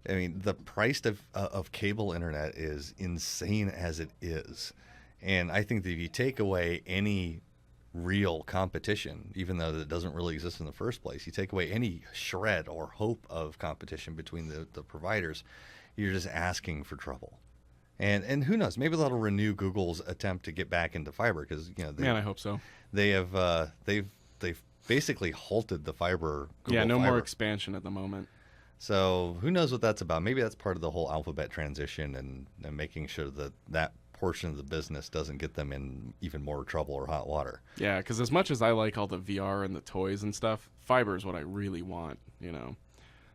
I mean, the price of cable internet is insane as it is. And I think that if you take away any real competition, even though it doesn't really exist in the first place. You take away any shred or hope of competition between the providers, you're just asking for trouble. And who knows? Maybe that'll renew Google's attempt to get back into fiber, because Man, I hope so. They have they've basically halted the fiber. Google no fiber. more expansion at the moment. So who knows what that's about? Maybe that's part of the whole Alphabet transition and making sure that portion of the business doesn't get them in even more trouble or hot water. Yeah, because as much as I like all the VR and the toys and stuff, fiber is what I really want,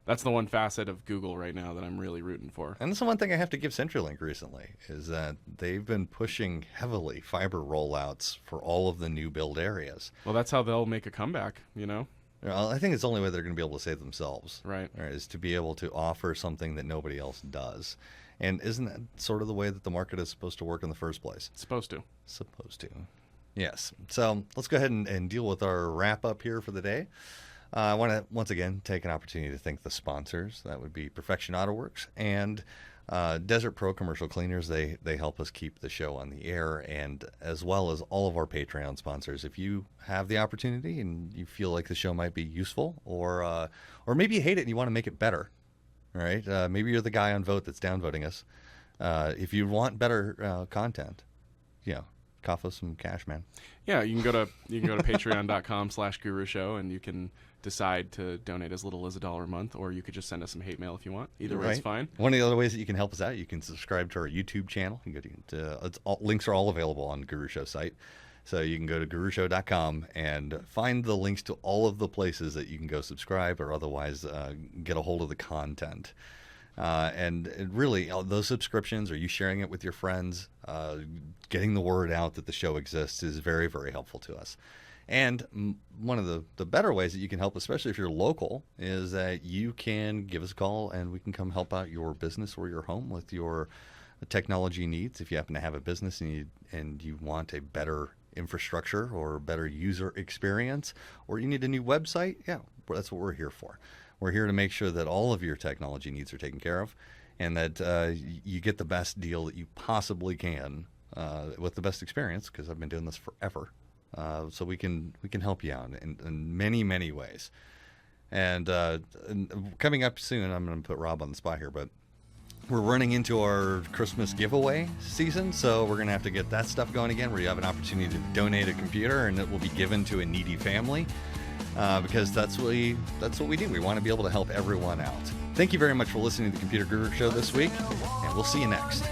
That's the one facet of Google right now that I'm really rooting for. And that's the one thing I have to give CenturyLink recently, is that they've been pushing heavily fiber rollouts for all of the new build areas. Well, that's how they'll make a comeback, Well, I think it's the only way they're going to be able to save themselves. Right. Is to be able to offer something that nobody else does. And isn't that sort of the way that the market is supposed to work in the first place? It's supposed to. Supposed to. Yes. So let's go ahead and deal with our wrap up here for the day. I want to once again take an opportunity to thank the sponsors. That would be Perfection Auto Works and Desert Pro Commercial Cleaners. They help us keep the show on the air, and as well as all of our Patreon sponsors. If you have the opportunity and you feel like the show might be useful, or maybe you hate it and you want to make it better, right? Maybe you're the guy on Vote that's downvoting us. If you want better content, cough us some cash, man. Yeah, you can go to patreon.com/Guru Show, and you can decide to donate as little as $1 a month, or you could just send us some hate mail if you want. Either way is fine. One of the other ways that you can help us out, you can subscribe to our YouTube channel. You can go to links are all available on Guru Show site. So you can go to gurushow.com and find the links to all of the places that you can go subscribe or otherwise get a hold of the content. And really, those subscriptions, or you sharing it with your friends, getting the word out that the show exists is very, very helpful to us. And one of the better ways that you can help, especially if you're local, is that you can give us a call and we can come help out your business or your home with your technology needs. If you happen to have a business and you want a better infrastructure or better user experience, or you need a new website, that's what we're here for. We're here to make sure that all of your technology needs are taken care of, and that you get the best deal that you possibly can with the best experience, because I've been doing this forever. So we can help you out in many, many ways. And coming up soon, I'm going to put Rob on the spot here, but we're running into our Christmas giveaway season, so we're going to have to get that stuff going again, where you have an opportunity to donate a computer, and it will be given to a needy family, because that's what we do. We want to be able to help everyone out. Thank you very much for listening to the Computer Guru Show this week, and we'll see you next.